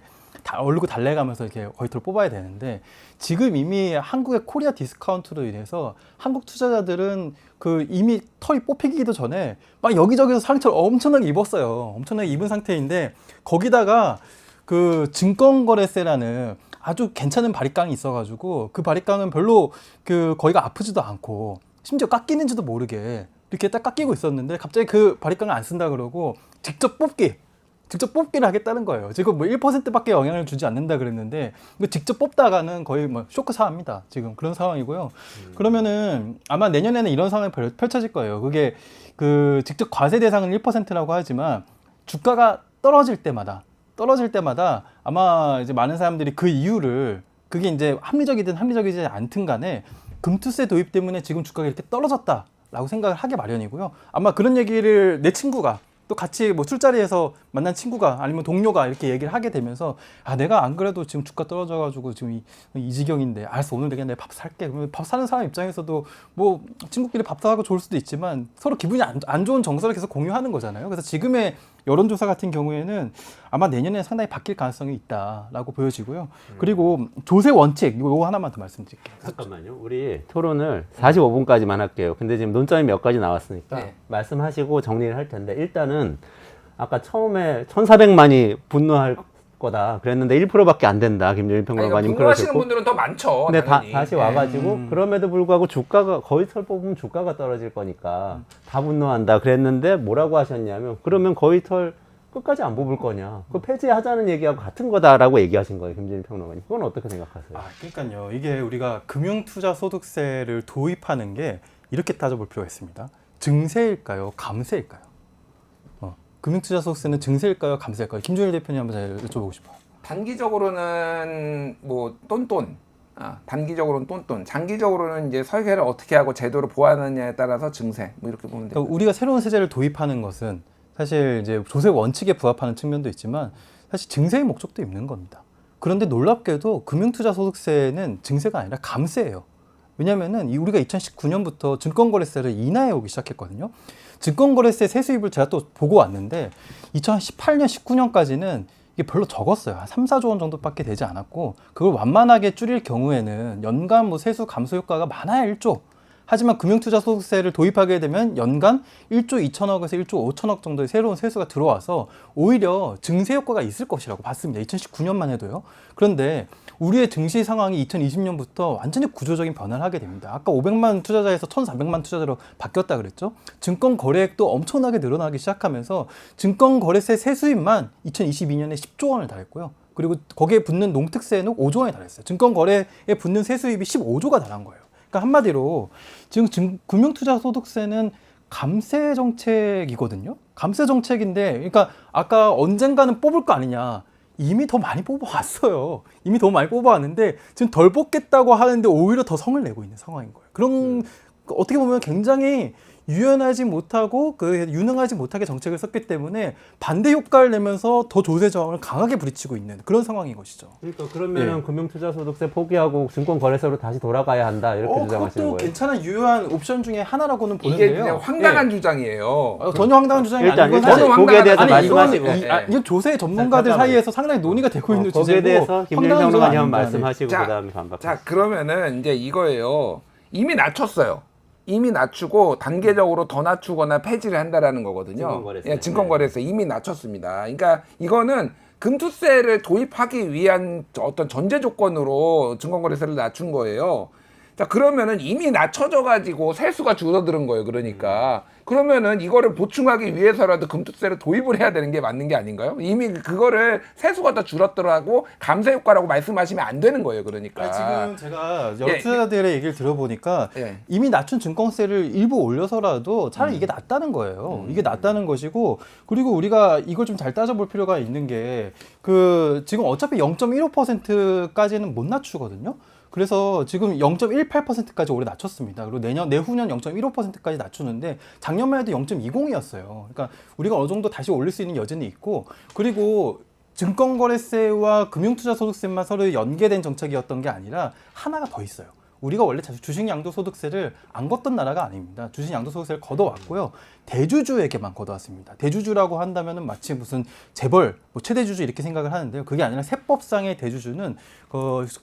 얼르고 달래가면서 이렇게 거위털을 뽑아야 되는데, 지금 이미 한국의 코리아 디스카운트로 인해서 한국 투자자들은 그 이미 털이 뽑히기도 전에 막 여기저기서 상처를 엄청나게 입었어요. 엄청나게 입은 상태인데, 거기다가 그 증권거래세라는 아주 괜찮은 바리깡이 있어가지고 그 바리깡은 별로 그 거기가 아프지도 않고 심지어 깎이는지도 모르게 이렇게 딱 깎이고 있었는데, 갑자기 그 바리깡을 안 쓴다 그러고 직접 뽑기를 하겠다는 거예요. 지금 뭐 1%밖에 영향을 주지 않는다 그랬는데 직접 뽑다가는 거의 뭐 쇼크 사합니다. 지금 그런 상황이고요. 그러면은 아마 내년에는 이런 상황이 펼쳐질 거예요. 그게 그 직접 과세 대상은 1%라고 하지만 주가가 떨어질 때마다 떨어질 때마다 아마 이제 많은 사람들이 그 이유를 그게 이제 합리적이든 합리적이지 않든 간에 금투세 도입 때문에 지금 주가가 이렇게 떨어졌다라고 생각을 하게 마련이고요. 아마 그런 얘기를 내 친구가 또 같이 뭐 술자리에서 만난 친구가 아니면 동료가 이렇게 얘기를 하게 되면서 아 내가 안 그래도 지금 주가 떨어져가지고 지금 이 지경인데 알았어 오늘 내가 내 밥 살게. 그러면 밥 사는 사람 입장에서도 뭐 친구끼리 밥 사고 좋을 수도 있지만 서로 기분이 안 좋은 정서를 계속 공유하는 거잖아요. 그래서 지금의 여론조사 같은 경우에는 아마 내년에 상당히 바뀔 가능성이 있다라고 보여지고요. 그리고 조세 원칙 이거 하나만 더 말씀드릴게요. 잠깐만요. 우리 토론을 45분까지만 할게요. 근데 지금 논점이 몇 가지 나왔으니까 네. 말씀하시고 정리를 할 텐데 일단은 아까 처음에 1,400만이 분노할 거다 그랬는데 1%밖에 안 된다. 김준일 평론가님 분노하시는 그러셨고. 분들은 더 많죠. 근데 당연히. 다시 와가지고 그럼에도 불구하고 주가가 거위털 뽑으면 주가가 떨어질 거니까 다 분노한다 그랬는데 뭐라고 하셨냐면 그러면 거위털 끝까지 안 뽑을 거냐 그 폐지하자는 얘기하고 같은 거다라고 얘기하신 거예요. 김준일 평론가님 그건 어떻게 생각하세요? 아, 그러니까요. 이게 우리가 금융투자소득세를 도입하는 게 이렇게 따져볼 필요가 있습니다. 증세일까요? 감세일까요? 금융투자소득세는 증세일까요? 감세일까요? 김준일 대표님 한번 잘 여쭤보고 싶어요. 단기적으로는 뭐 똔똔, 단기적으로는 똔똔, 장기적으로는 이제 설계를 어떻게 하고 제도를 보완하느냐에 따라서 증세, 뭐 이렇게 보면 돼요. 그러니까 우리가 새로운 세제를 도입하는 것은 사실 이제 조세 원칙에 부합하는 측면도 있지만 사실 증세의 목적도 있는 겁니다. 그런데 놀랍게도 금융투자소득세는 증세가 아니라 감세예요. 왜냐하면은 우리가 2019년부터 증권거래세를 인하해 오기 시작했거든요. 증권거래세 세수입을 제가 또 보고 왔는데 2018년, 19년까지는 이게 별로 적었어요. 한 3, 4조 원 정도밖에 되지 않았고 그걸 완만하게 줄일 경우에는 연간 뭐 세수 감소 효과가 많아야 1조. 하지만 금융투자소득세를 도입하게 되면 연간 1조 2천억에서 1조 5천억 정도의 새로운 세수가 들어와서 오히려 증세 효과가 있을 것이라고 봤습니다. 2019년만 해도요. 그런데 우리의 증시 상황이 2020년부터 완전히 구조적인 변화를 하게 됩니다. 아까 500만 투자자에서 1,400만 투자자로 바뀌었다 그랬죠. 증권 거래액도 엄청나게 늘어나기 시작하면서 증권 거래세 세수입만 2022년에 10조 원을 달했고요. 그리고 거기에 붙는 농특세는 5조 원에 달했어요. 증권 거래에 붙는 세수입이 15조가 달한 거예요. 그러니까 한마디로 지금 금융투자소득세는 감세 정책이거든요. 감세 정책인데, 그러니까 아까 언젠가는 뽑을 거 아니냐. 이미 더 많이 뽑아왔어요. 이미 더 많이 뽑아왔는데 지금 덜 뽑겠다고 하는데 오히려 더 성을 내고 있는 상황인 거예요. 그런 어떻게 보면 굉장히 유연하지 못하고 유능하지 못하게 정책을 썼기 때문에 반대 효과를 내면서 더 조세 저항을 강하게 부딪히고 있는 그런 상황인 것이죠. 그러니까 그러면은 금융투자소득세 포기하고 증권거래소로 다시 돌아가야 한다 이렇게 주장하시는 그것도 거예요. 괜찮은 유효한 옵션 중에 하나라고는 이게 보는데요. 그냥 황당한 예. 주장이에요. 전혀 황당한 주장이 일단 아니고 일단 사실 거기에 대해서 황당하다. 말씀하시고 이건 조세 전문가들 잠깐만요. 사이에서 상당히 논의가 되고 있는 거기에 주제고 대해서 김준일 황당한 주장은 평론가님 한번 아닙니다. 네. 말씀하시고 자, 그다음에 반박. 자, 그러면은 이제 이거예요. 이미 낮췄어요. 이미 낮추고 단계적으로 더 낮추거나 폐지를 한다라는 거거든요. 증권거래세. 예, 증권거래세 이미 낮췄습니다. 그러니까 이거는 금투세를 도입하기 위한 어떤 전제 조건으로 증권거래세를 낮춘 거예요. 자, 그러면은 이미 낮춰져 가지고 세수가 줄어드는 거예요. 그러니까 그러면은 이거를 보충하기 위해서라도 금투세를 도입을 해야 되는 게 맞는 게 아닌가요? 이미 그거를 세수가 더 줄었더라고 감세 효과라고 말씀하시면 안 되는 거예요. 그러니까 지금 제가 여러 예, 투자자들의 얘기를 들어보니까 예. 이미 낮춘 증권세를 일부 올려서라도 차라리 이게 낫다는 거예요. 이게 낫다는 것이고, 그리고 우리가 이걸 좀 잘 따져볼 필요가 있는 게 지금 어차피 0.15%까지는 못 낮추거든요. 그래서 지금 0.18%까지 올해 낮췄습니다. 그리고 내후년 0.15%까지 낮추는데 작년만 해도 0.20이었어요. 그러니까 우리가 어느 정도 다시 올릴 수 있는 여지는 있고, 그리고 증권거래세와 금융투자소득세만 서로 연계된 정책이었던 게 아니라 하나가 더 있어요. 우리가 원래 주식양도소득세를 안 걷던 나라가 아닙니다. 주식양도소득세를 걷어왔고요. 대주주에게만 걷어왔습니다. 대주주라고 한다면 마치 무슨 재벌, 최대주주 이렇게 생각을 하는데요. 그게 아니라 세법상의 대주주는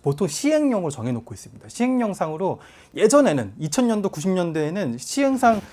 보통 시행령으로 정해놓고 있습니다. 시행령상으로 예전에는 2000년도, 90년대에는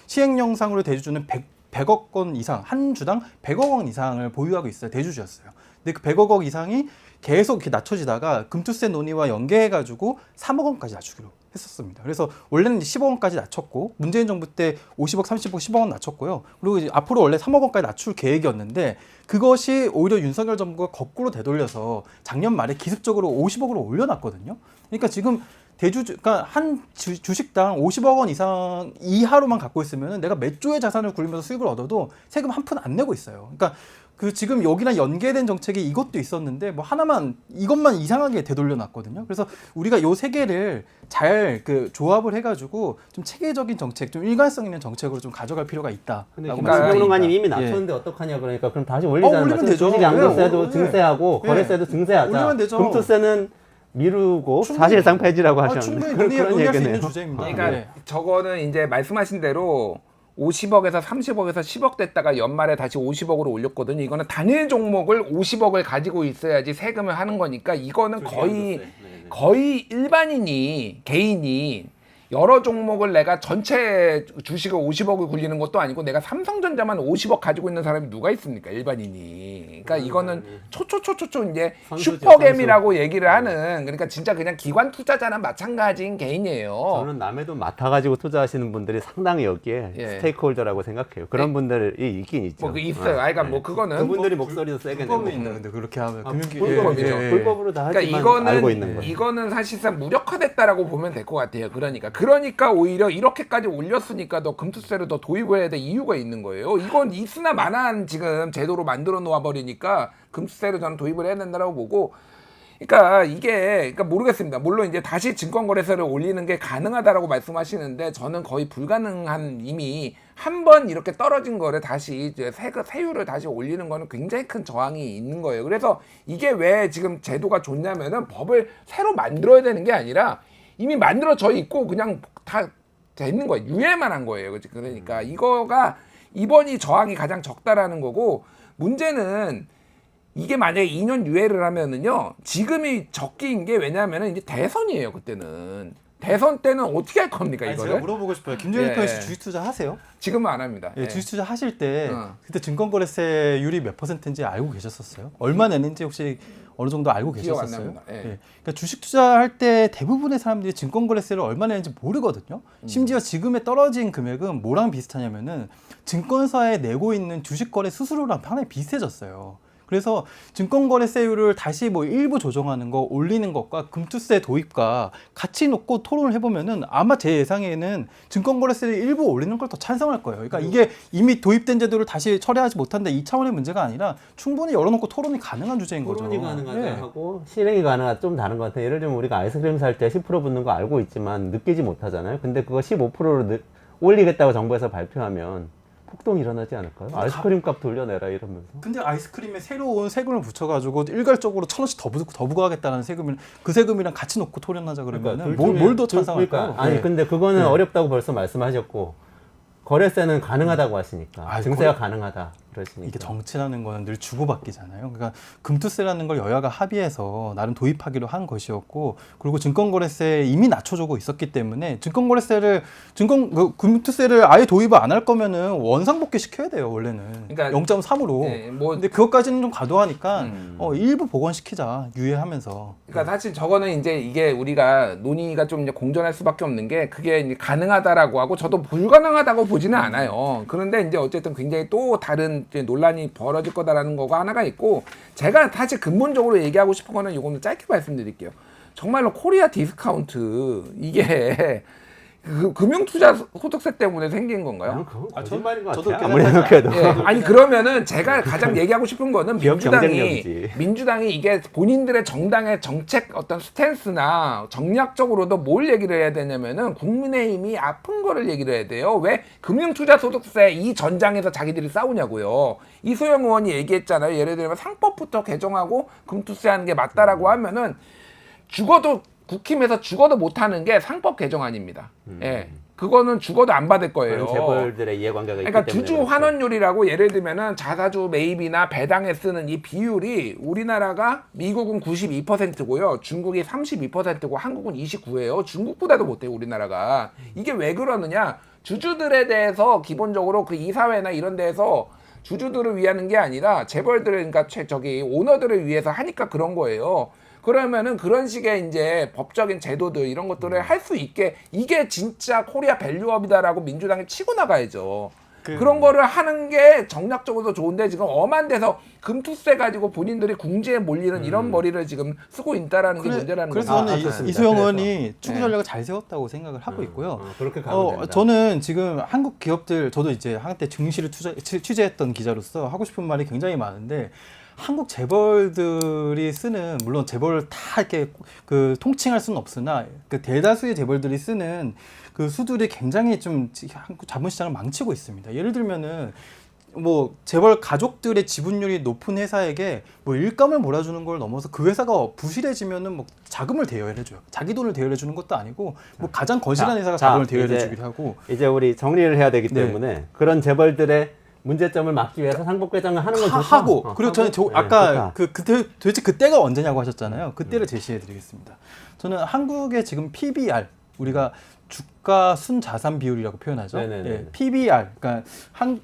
시행령상으로 대주주는 100억 원 이상, 한 주당 100억 원 이상을 보유하고 있어요. 대주주였어요. 근데 그 100억 원 이상이 계속 이렇게 낮춰지다가 금투세 논의와 연계해가지고 3억 원까지 낮추기로 했었습니다. 그래서 원래는 10억 원까지 낮췄고, 문재인 정부 때 50억, 30억, 10억 원 낮췄고요. 그리고 이제 앞으로 원래 3억 원까지 낮출 계획이었는데 그것이 오히려 윤석열 정부가 거꾸로 되돌려서 작년 말에 기습적으로 50억으로 올려놨거든요. 그러니까 지금 그러니까 한 주식당 50억 원 이상 이하로만 갖고 있으면 내가 몇 조의 자산을 굴리면서 수익을 얻어도 세금 한 푼 안 내고 있어요. 그러니까 그 지금 여기랑 연계된 정책이 이것도 있었는데 뭐 하나만 이것만 이상하게 되돌려놨거든요. 그래서 우리가 요 세 개를 잘 그 조합을 해가지고 좀 체계적인 정책, 좀 일관성 있는 정책으로 좀 가져갈 필요가 있다. 근데 그러니까 김평론가님 이미 예. 낮췄는데 어떡하냐 그러니까 그럼 다시 올리자는 올리면 되죠. 주식 양도세도 예. 증세하고 예. 거래세도 증세하자. 올리면 되죠. 금투세는 미루고 충분히- 사실상 폐지라고 하셨는데 충분히 그런 논의할 수 얘기네요. 있는 주제입니다. 그러니까 네. 저거는 이제 말씀하신 대로 50억에서 30억에서 10억 됐다가 연말에 다시 50억으로 올렸거든요. 이거는 단일 종목을 50억을 가지고 있어야지 세금을 하는 거니까 이거는 거의 일반인이 개인이 여러 종목을 내가 전체 주식을 50억을 굴리는 것도 아니고 내가 삼성전자만 50억 가지고 있는 사람이 누가 있습니까? 일반인이. 그러니까 이거는 초초초초초 이제 선수죠, 슈퍼겜이라고 얘기를 하는 그러니까 진짜 그냥 기관 투자자랑 마찬가지인 개인이에요. 저는 남의 돈 맡아가지고 투자하시는 분들이 상당히 여기에 예. 스테이크홀더라고 생각해요. 그런 분들이 있긴 있죠. 뭐 그 있어요. 그러니까 뭐 그거는 그분들이 목소리도 세게 내고 불법이 있나 근데 그렇게 하면 금융기 불법이죠. 불법으로 다 그러니까 하지만 알고 있는 거예요. 이거는 사실상 무력화됐다라고 보면 될 것 같아요. 그러니까 오히려 이렇게까지 올렸으니까 더 금투세를 더 도입을 해야 될 이유가 있는 거예요. 이건 있으나 마나한 지금 제도로 만들어 놓아 버리니까 금투세를 저는 도입을 해야 된다라고 보고. 그러니까 그러니까 모르겠습니다. 물론 이제 다시 증권거래세를 올리는 게 가능하다라고 말씀하시는데 저는 거의 불가능한 이미 한 번 이렇게 떨어진 거를 다시 이제 세율을 다시 올리는 거는 굉장히 큰 저항이 있는 거예요. 그래서 이게 왜 지금 제도가 좋냐면은 법을 새로 만들어야 되는 게 아니라 이미 만들어져 있고 그냥 다 있는 거예요. 유예만 한 거예요. 그러니까 이거가 이번이 저항이 가장 적다라는 거고 문제는 이게 만약에 2년 유예를 하면은요 지금이 적기인 게 왜냐하면은 이제 대선이에요. 그때는 대선 때는 어떻게 할 겁니까 아니, 제가 이거를? 물어보고 싶어요. 김종일 예, 편 씨 예. 주식 투자 하세요? 지금은 안 합니다. 예, 예. 주식 투자 하실 때 어. 그때 증권거래세율이 몇 %인지 알고 계셨었어요? 얼마 내는지 혹시 어느 정도 알고 기억 안 계셨었어요? 납니다. 예. 예. 그러니까 주식 투자할 때 대부분의 사람들이 증권거래세를 얼마 내는지 모르거든요. 심지어 지금에 떨어진 금액은 뭐랑 비슷하냐면은 증권사에 내고 있는 주식거래 수수료랑 상당히 비슷해졌어요. 그래서 증권거래세율을 다시 뭐 일부 조정하는 거 올리는 것과 금투세 도입과 같이 놓고 토론을 해보면은 아마 제 예상에는 증권거래세를 일부 올리는 걸 더 찬성할 거예요. 그러니까 이게 이미 도입된 제도를 다시 처리하지 못한다 이 차원의 문제가 아니라 충분히 열어놓고 토론이 가능한 주제인 거죠. 토론이 가능하다 예. 하고 실행이 가능하다 좀 다른 것 같아요. 예를 들면 우리가 아이스크림 살 때 10% 붙는 거 알고 있지만 느끼지 못하잖아요. 근데 그거 15%로 올리겠다고 정부에서 발표하면 폭동이 일어나지 않을까요? 아이스크림 값 돌려내라 이러면서. 근데 아이스크림에 새로운 세금을 붙여가지고 일괄적으로 1,000원씩 더 부과하겠다는 세금을 그 세금이랑 같이 놓고 토론하자 그러면은 뭘 더 찬성할까요? 그러니까, 아니 네. 근데 그거는 네. 어렵다고 벌써 말씀하셨고 거래세는 가능하다고 하시니까 아, 증세가 가능하다 그러시니까. 이게 정치라는 거는 늘 주고받기잖아요. 그러니까 금투세라는 걸 여야가 합의해서 나름 도입하기로 한 것이었고, 그리고 증권거래세 이미 낮춰주고 있었기 때문에 금투세를 아예 도입을 안 할 거면은 원상복귀 시켜야 돼요 원래는. 그러니까 0.3으로. 네, 뭐 근데 그것까지는 좀 과도하니까 일부 복원시키자 유예하면서. 그러니까 사실 저거는 이제 이게 우리가 논의가 좀 이제 공존할 수밖에 없는 게 그게 이제 가능하다라고 하고 저도 불가능하다고 보지는 않아요. 그런데 이제 어쨌든 굉장히 또 다른 이제 논란이 벌어질 거다라는 거가 하나가 있고 제가 사실 근본적으로 얘기하고 싶은 거는 이거는 짧게 말씀드릴게요. 정말로 코리아 디스카운트 이게 그 금융투자 소득세 때문에 생긴 건가요? 그건 거짓말인 것 저도 같아요. 그렇게 아무리 생각해도. 예, 아니 그러면은 제가 가장 얘기하고 싶은 거는 기업 경쟁력이지. 민주당이 이게 본인들의 정당의 정책 어떤 스탠스나 정략적으로도 뭘 얘기를 해야 되냐면은 국민의힘이 아픈 거를 얘기를 해야 돼요. 왜 금융투자소득세 이 전장에서 자기들이 싸우냐고요. 이소영 의원이 얘기했잖아요. 예를 들면 상법부터 개정하고 금투세하는 게 맞다라고 하면은 국힘에서 죽어도 못하는 게 상법 개정안입니다. 예, 그거는 죽어도 안 받을 거예요. 재벌들의 이해관계가 있기 그러니까 때문에. 주주 그렇죠. 환원율이라고 예를 들면은 자사주 매입이나 배당에 쓰는 이 비율이 우리나라가 미국은 92%고요. 중국이 32%고 한국은 29예요. 중국보다도 못해요, 우리나라가. 이게 왜 그러느냐? 주주들에 대해서 기본적으로 그 이사회나 이런 데에서 주주들을 위하는 게 아니라 재벌들을 그러니까 오너들을 위해서 하니까 그런 거예요. 그러면은 그런 식의 이제 법적인 제도들 이런 것들을 할 수 있게 이게 진짜 코리아 밸류업이다라고 민주당이 치고 나가야죠. 그런 거를 하는 게 정략적으로 좋은데 지금 엄한 데서 금투세 가지고 본인들이 궁지에 몰리는 이런 머리를 지금 쓰고 있다라는 게 문제라는 그래서 거죠. 저는 그렇습니다. 이소영 그래서. 의원이 추구 전략을 잘 세웠다고 생각을 하고 있고요. 그렇게 가면 됩니다. 저는 지금 한국 기업들, 저도 이제 한때 증시를 취재했던 기자로서 하고 싶은 말이 굉장히 많은데, 한국 재벌들이 쓰는, 물론 재벌 다 이렇게 그 통칭할 수는 없으나 그 대다수의 재벌들이 쓰는 그 수들이 굉장히 좀 한국 자본시장을 망치고 있습니다. 예를 들면은 뭐 재벌 가족들의 지분율이 높은 회사에게 뭐 일감을 몰아주는 걸 넘어서 그 회사가 부실해지면은 뭐 자금을 대여해줘요. 자기 돈을 대여해주는 것도 아니고 뭐 가장 거실한 회사가 자금을 대여해주기도 하고. 이제 우리 정리를 해야 되기 네. 때문에 그런 재벌들의 문제점을 막기 위해서 상법 개정을 하는 건 좋다. 하고 그리고 저는 아까 좋다. 그때 도대체 그때가 언제냐고 하셨잖아요. 그때를 제시해드리겠습니다. 저는 한국의 지금 PBR, 우리가 주가 순자산 비율이라고 표현하죠. 네네네. 예, PBR, 그러니까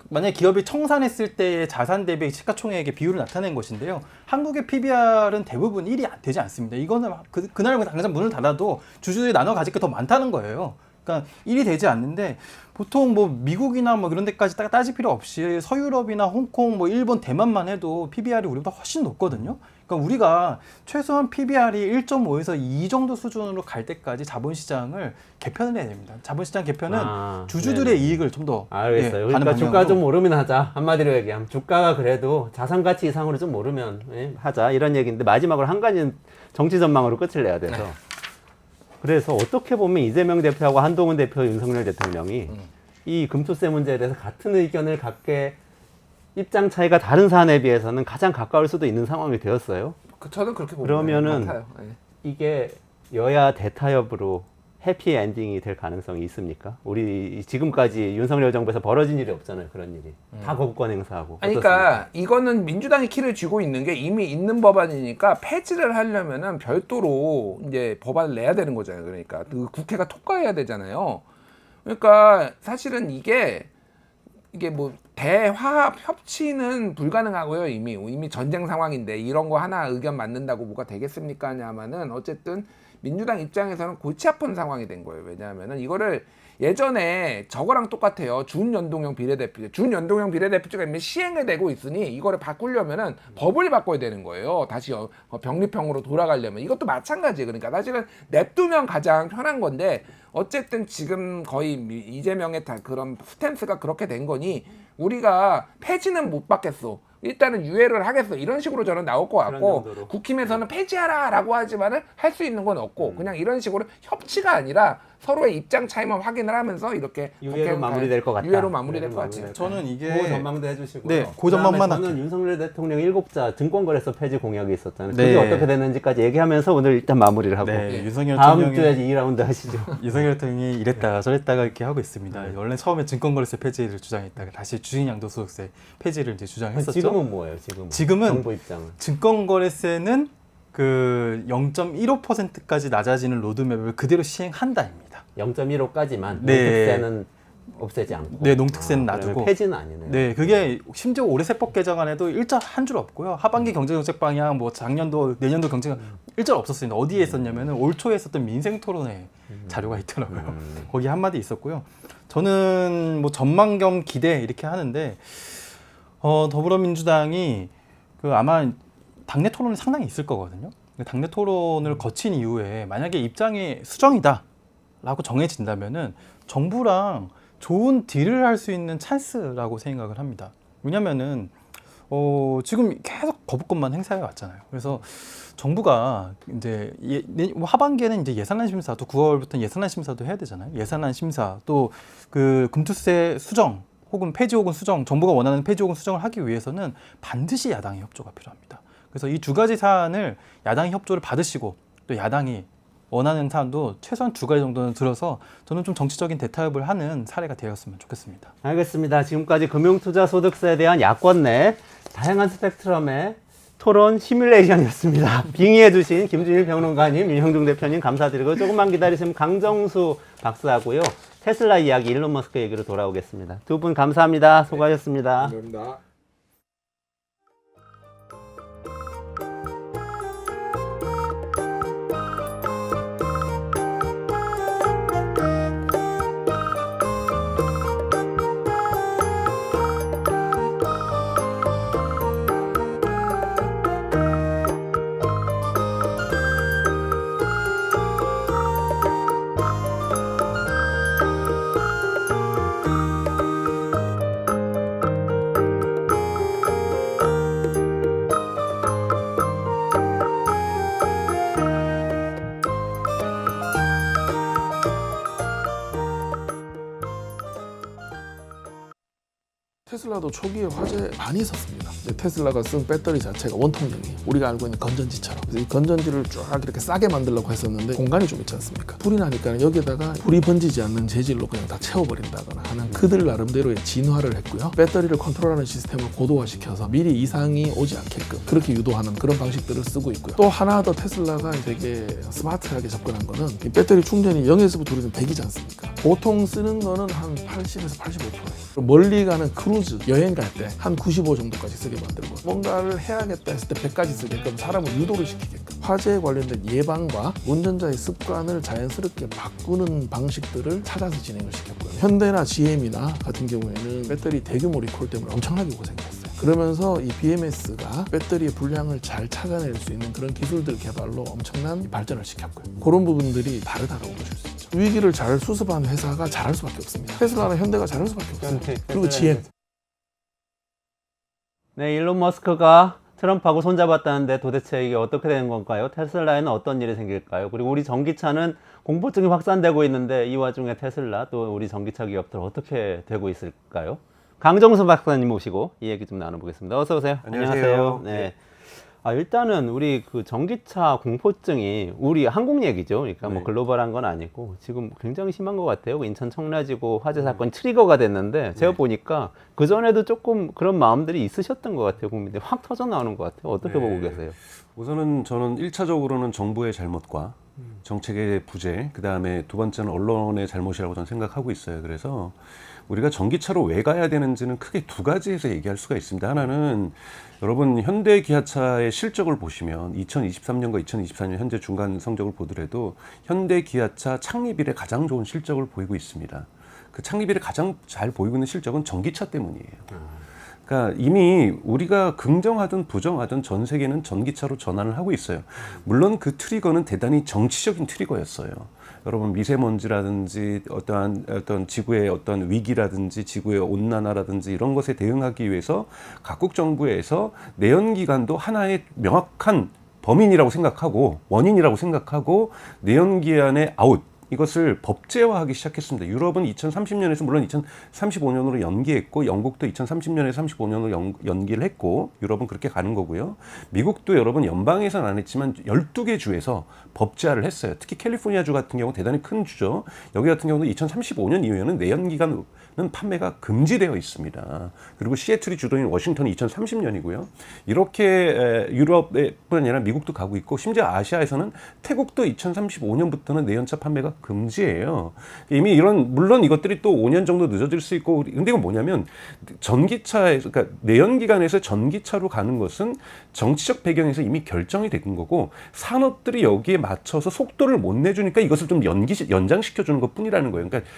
만약 기업이 청산했을 때의 자산 대비 시가총액의 비율을 나타낸 것인데요. 한국의 PBR은 대부분 1이 되지 않습니다. 이거는 그날 당장 문을 닫아도 주주들이 나눠 가질 게 더 많다는 거예요. 그러니까 1이 되지 않는데, 보통 뭐 미국이나 뭐 이런 데까지 따질 필요 없이 서유럽이나 홍콩, 뭐 일본, 대만만 해도 PBR이 우리보다 훨씬 높거든요. 그러니까 우리가 최소한 PBR이 1.5에서 2 정도 수준으로 갈 때까지 자본시장을 개편을 해야 됩니다. 자본시장 개편은 주주들의 네네. 이익을 좀 더 알겠어요. 그러니까 주가 좀 오르면 하자. 한마디로 얘기하면 주가가 그래도 자산 가치 이상으로 좀 오르면 하자, 이런 얘기인데, 마지막으로 한 가지는 정치 전망으로 끝을 내야 돼서. 그래서 어떻게 보면 이재명 대표하고 한동훈 대표, 윤석열 대통령이 이 금투세 문제에 대해서 같은 의견을 갖게, 입장 차이가 다른 사안에 비해서는 가장 가까울 수도 있는 상황이 되었어요. 저는 그렇게 봅니다. 그러면은 같아요. 예. 이게 여야 대타협으로 해피 엔딩이 될 가능성이 있습니까? 우리 지금까지 윤석열 정부에서 벌어진 일이 없잖아요. 그런 일이. 다 거부권 행사하고. 아니, 그러니까 이거는 민주당이 키를 쥐고 있는 게 이미 있는 법안이니까 폐지를 하려면은 별도로 이제 법안을 내야 되는 거잖아요. 그러니까 그 국회가 통과해야 되잖아요. 그러니까 사실은 이게 뭐 대화합 협치는 불가능하고요. 이미 전쟁 상황인데 이런 거 하나 의견 맞는다고 뭐가 되겠습니까? 하냐면은 어쨌든 민주당 입장에서는 골치 아픈 상황이 된 거예요. 왜냐하면은 이거를 예전에 저거랑 똑같아요. 준연동형 비례대표. 준연동형 비례대표제가 이미 시행이 되고 있으니 이거를 바꾸려면은 법을 바꿔야 되는 거예요. 다시 병립형으로 돌아가려면. 이것도 마찬가지예요. 그러니까 사실은 냅두면 가장 편한 건데, 어쨌든 지금 거의 이재명의 그런 스탠스가 그렇게 된 거니 우리가 폐지는 못 받겠어. 일단은 유예를 하겠어. 이런 식으로 저는 나올 것 같고, 정도로. 국힘에서는 폐지하라라고 하지만은 할 수 있는 건 없고, 그냥 이런 식으로 협치가 아니라 서로의 입장 차이만 확인을 하면서 이렇게 유예로 마무리될 것 같다. 유예로 마무리될 것 같아요. 저는 이게 그 전망도 해주시고요. 네, 그 전망만 저는 할게요. 윤석열 대통령 7자 증권거래소 폐지 공약이 있었잖아요. 네. 그게 어떻게 됐는지까지 얘기하면서 오늘 일단 마무리를 하고 네, 윤석열 다음 대통령이 주에 2라운드 하시죠. 윤석열 대통령이 이랬다가 저랬다가 이렇게 하고 있습니다. 원래 처음에 증권거래세 폐지를 주장했다가 다시 주식양도소득세 폐지를 이제 주장했었죠. 지금은 뭐예요? 지금은 정부 입장은 증권거래세는 그 0.15%까지 낮아지는 로드맵을 그대로 시행한다입니다. 0.15까지만 네. 농특세는 없애지 않고. 네, 농특세는 그러면 놔두고. 폐지는 아니네요. 네, 그게 심지어 올해 세법 개정안에도 일절 한 줄 없고요. 하반기 경제정책 방향, 뭐 작년도, 내년도 경제가 일절 없었습니다. 어디에 있었냐면은 올 초에 있었던 민생 토론회 자료가 있더라고요. 거기 한마디 있었고요. 저는 뭐 전망 겸 기대 이렇게 하는데, 더불어민주당이 그 아마 당내 토론이 상당히 있을 거거든요. 당내 토론을 거친 이후에 만약에 입장이 수정이다라고 정해진다면은 정부랑 좋은 딜을 할 수 있는 찬스라고 생각을 합니다. 왜냐면은 지금 계속 거부권만 행사해 왔잖아요. 그래서 정부가 이제 하반기에는 이제 예산안 심사, 또 9월부터 예산안 심사도 해야 되잖아요. 예산안 심사, 또 그 금투세 수정 혹은 폐지 혹은 수정, 정부가 원하는 폐지 혹은 수정을 하기 위해서는 반드시 야당의 협조가 필요합니다. 그래서 이 두 가지 사안을 야당의 협조를 받으시고, 또 야당이 원하는 사안도 최소한 2가지 정도는 들어서 저는 좀 정치적인 대타협을 하는 사례가 되었으면 좋겠습니다. 알겠습니다. 지금까지 금융투자소득세에 대한 야권 내 다양한 스펙트럼의 토론 시뮬레이션이었습니다. 빙의해주신 김준일 평론가님, 윤형중 대표님 감사드리고, 조금만 기다리시면 강정수 박사하고요, 테슬라 이야기, 일론 머스크 얘기로 돌아오겠습니다. 두 분 감사합니다. 수고하셨습니다. 감사합니다. 테슬라도 초기에 화재 많이 있었습니다. 이제 테슬라가 쓴 배터리 자체가 원통형이에요. 우리가 알고 있는 건전지처럼. 그래서 이 건전지를 쫙 이렇게 싸게 만들려고 했었는데 공간이 좀 있지 않습니까? 불이 나니까 여기에다가 불이 번지지 않는 재질로 그냥 다 채워버린다거나 하는 그들 나름대로의 진화를 했고요. 배터리를 컨트롤하는 시스템을 고도화시켜서 미리 이상이 오지 않게끔 그렇게 유도하는 그런 방식들을 쓰고 있고요. 또 하나 더 테슬라가 되게 스마트하게 접근한 거는 이 배터리 충전이 0에서부터 우리는 100이지 않습니까? 보통 쓰는 거는 한 80에서 85%예요. 멀리 가는 크루즈, 여행 갈 때 한 95 정도까지 쓰게 만들고 뭔가를 해야겠다 했을 때 100까지 쓰게끔 사람을 유도를 시키게끔 화재에 관련된 예방과 운전자의 습관을 자연스럽게 바꾸는 방식들을 찾아서 진행을 시켰고요. 현대나 GM이나 같은 경우에는 배터리 대규모 리콜 때문에 엄청나게 고생했어요. 그러면서 이 BMS가 배터리의 분량을 잘 찾아낼 수 있는 그런 기술들 개발로 엄청난 발전을 시켰고요. 그런 부분들이 다르다고 보실 수 있죠. 위기를 잘 수습한 회사가 잘할 수밖에 없습니다. 테슬라나 현대가 잘할 수밖에 없어요. 그리고 GM. 네, 일론 머스크가 트럼프하고 손잡았다는데 도대체 이게 어떻게 되는 건가요? 테슬라에는 어떤 일이 생길까요? 그리고 우리 전기차는 공포증이 확산되고 있는데 이 와중에 테슬라 또 우리 전기차 기업들 어떻게 되고 있을까요? 강정수 박사님 모시고 이 얘기 좀 나눠보겠습니다. 어서 오세요. 안녕하세요. 네. 일단은 우리 그 전기차 공포증이 우리 한국 얘기죠. 그러니까 뭐 네. 글로벌한 건 아니고 지금 굉장히 심한 것 같아요. 인천 청라지구 화재 사건 트리거가 됐는데 제가 보니까 그 전에도 조금 그런 마음들이 있으셨던 것 같아요. 국민들 확 터져 나오는 것 같아요. 어떻게 보고 계세요? 우선은 저는 1차적으로는 정부의 잘못과 정책의 부재, 그 다음에 두 번째는 언론의 잘못이라고 저는 생각하고 있어요. 그래서 우리가 전기차로 왜 가야 되는지는 크게 두 가지에서 얘기할 수가 있습니다. 하나는 여러분 현대 기아차의 실적을 보시면 2023년과 2024년 현재 중간 성적을 보더라도 현대 기아차 창립 이래 가장 좋은 실적을 보이고 있습니다. 그 창립 이래 가장 잘 보이고 있는 실적은 전기차 때문이에요. 그러니까 이미 우리가 긍정하든 부정하든 전 세계는 전기차로 전환을 하고 있어요. 물론 그 트리거는 대단히 정치적인 트리거였어요. 여러분 미세먼지라든지 어떤 지구의 어떤 위기라든지 지구의 온난화라든지 이런 것에 대응하기 위해서 각국 정부에서 내연기관도 하나의 명확한 범인이라고 생각하고 원인이라고 생각하고 내연기관의 아웃 이것을 법제화하기 시작했습니다. 유럽은 2030년에서 물론 2035년으로 연기했고 영국도 2030년에서 35년으로 연기를 했고 유럽은 그렇게 가는 거고요. 미국도 여러분 연방에서는 안 했지만 12개 주에서 법제화를 했어요. 특히 캘리포니아주 같은 경우 대단히 큰 주죠. 여기 같은 경우는 2035년 이후에는 내연기관 판매가 금지되어 있습니다. 그리고 시애틀이 주도인 워싱턴이 2030년이고요. 이렇게 유럽뿐 아니라 미국도 가고 있고 심지어 아시아에서는 태국도 2035년부터는 내연차 판매가 금지예요. 이미 물론 이것들이 또 5년 정도 늦어질 수 있고 근데 이건 뭐냐면 전기차에서 그러니까 내연기관에서 전기차로 가는 것은 정치적 배경에서 이미 결정이 된 거고 산업들이 여기에 맞춰서 속도를 못 내주니까 이것을 좀 연장시켜 주는 것뿐이라는 거예요. 그러니까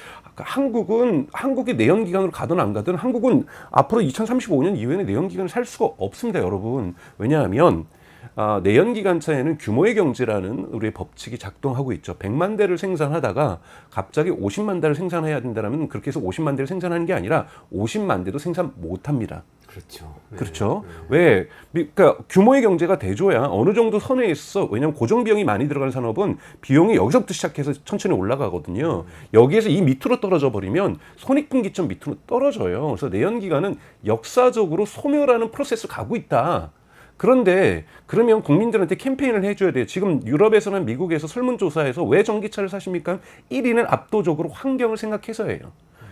한국이 내연기관으로 가든 안 가든 한국은 앞으로 2035년 이후에는 내연기관을 살 수가 없습니다, 여러분. 왜냐하면 내연기관차에는 규모의 경제라는 우리의 법칙이 작동하고 있죠. 100만 대를 생산하다가 갑자기 50만 대를 생산해야 된다면 그렇게 해서 50만 대를 생산하는 게 아니라 50만 대도 생산 못합니다. 그렇죠. 그렇죠. 왜? 그러니까 규모의 경제가 돼줘야 어느 정도 선에 있어. 왜냐하면 고정 비용이 많이 들어가는 산업은 비용이 여기서부터 시작해서 천천히 올라가거든요. 여기에서 이 밑으로 떨어져 버리면 손익분기점 밑으로 떨어져요. 그래서 내연기관은 역사적으로 소멸하는 프로세스를 가고 있다. 그런데 그러면 국민들한테 캠페인을 해줘야 돼요. 지금 유럽에서는 미국에서 설문조사에서 왜 전기차를 사십니까? 1위는 압도적으로 환경을 생각해서예요.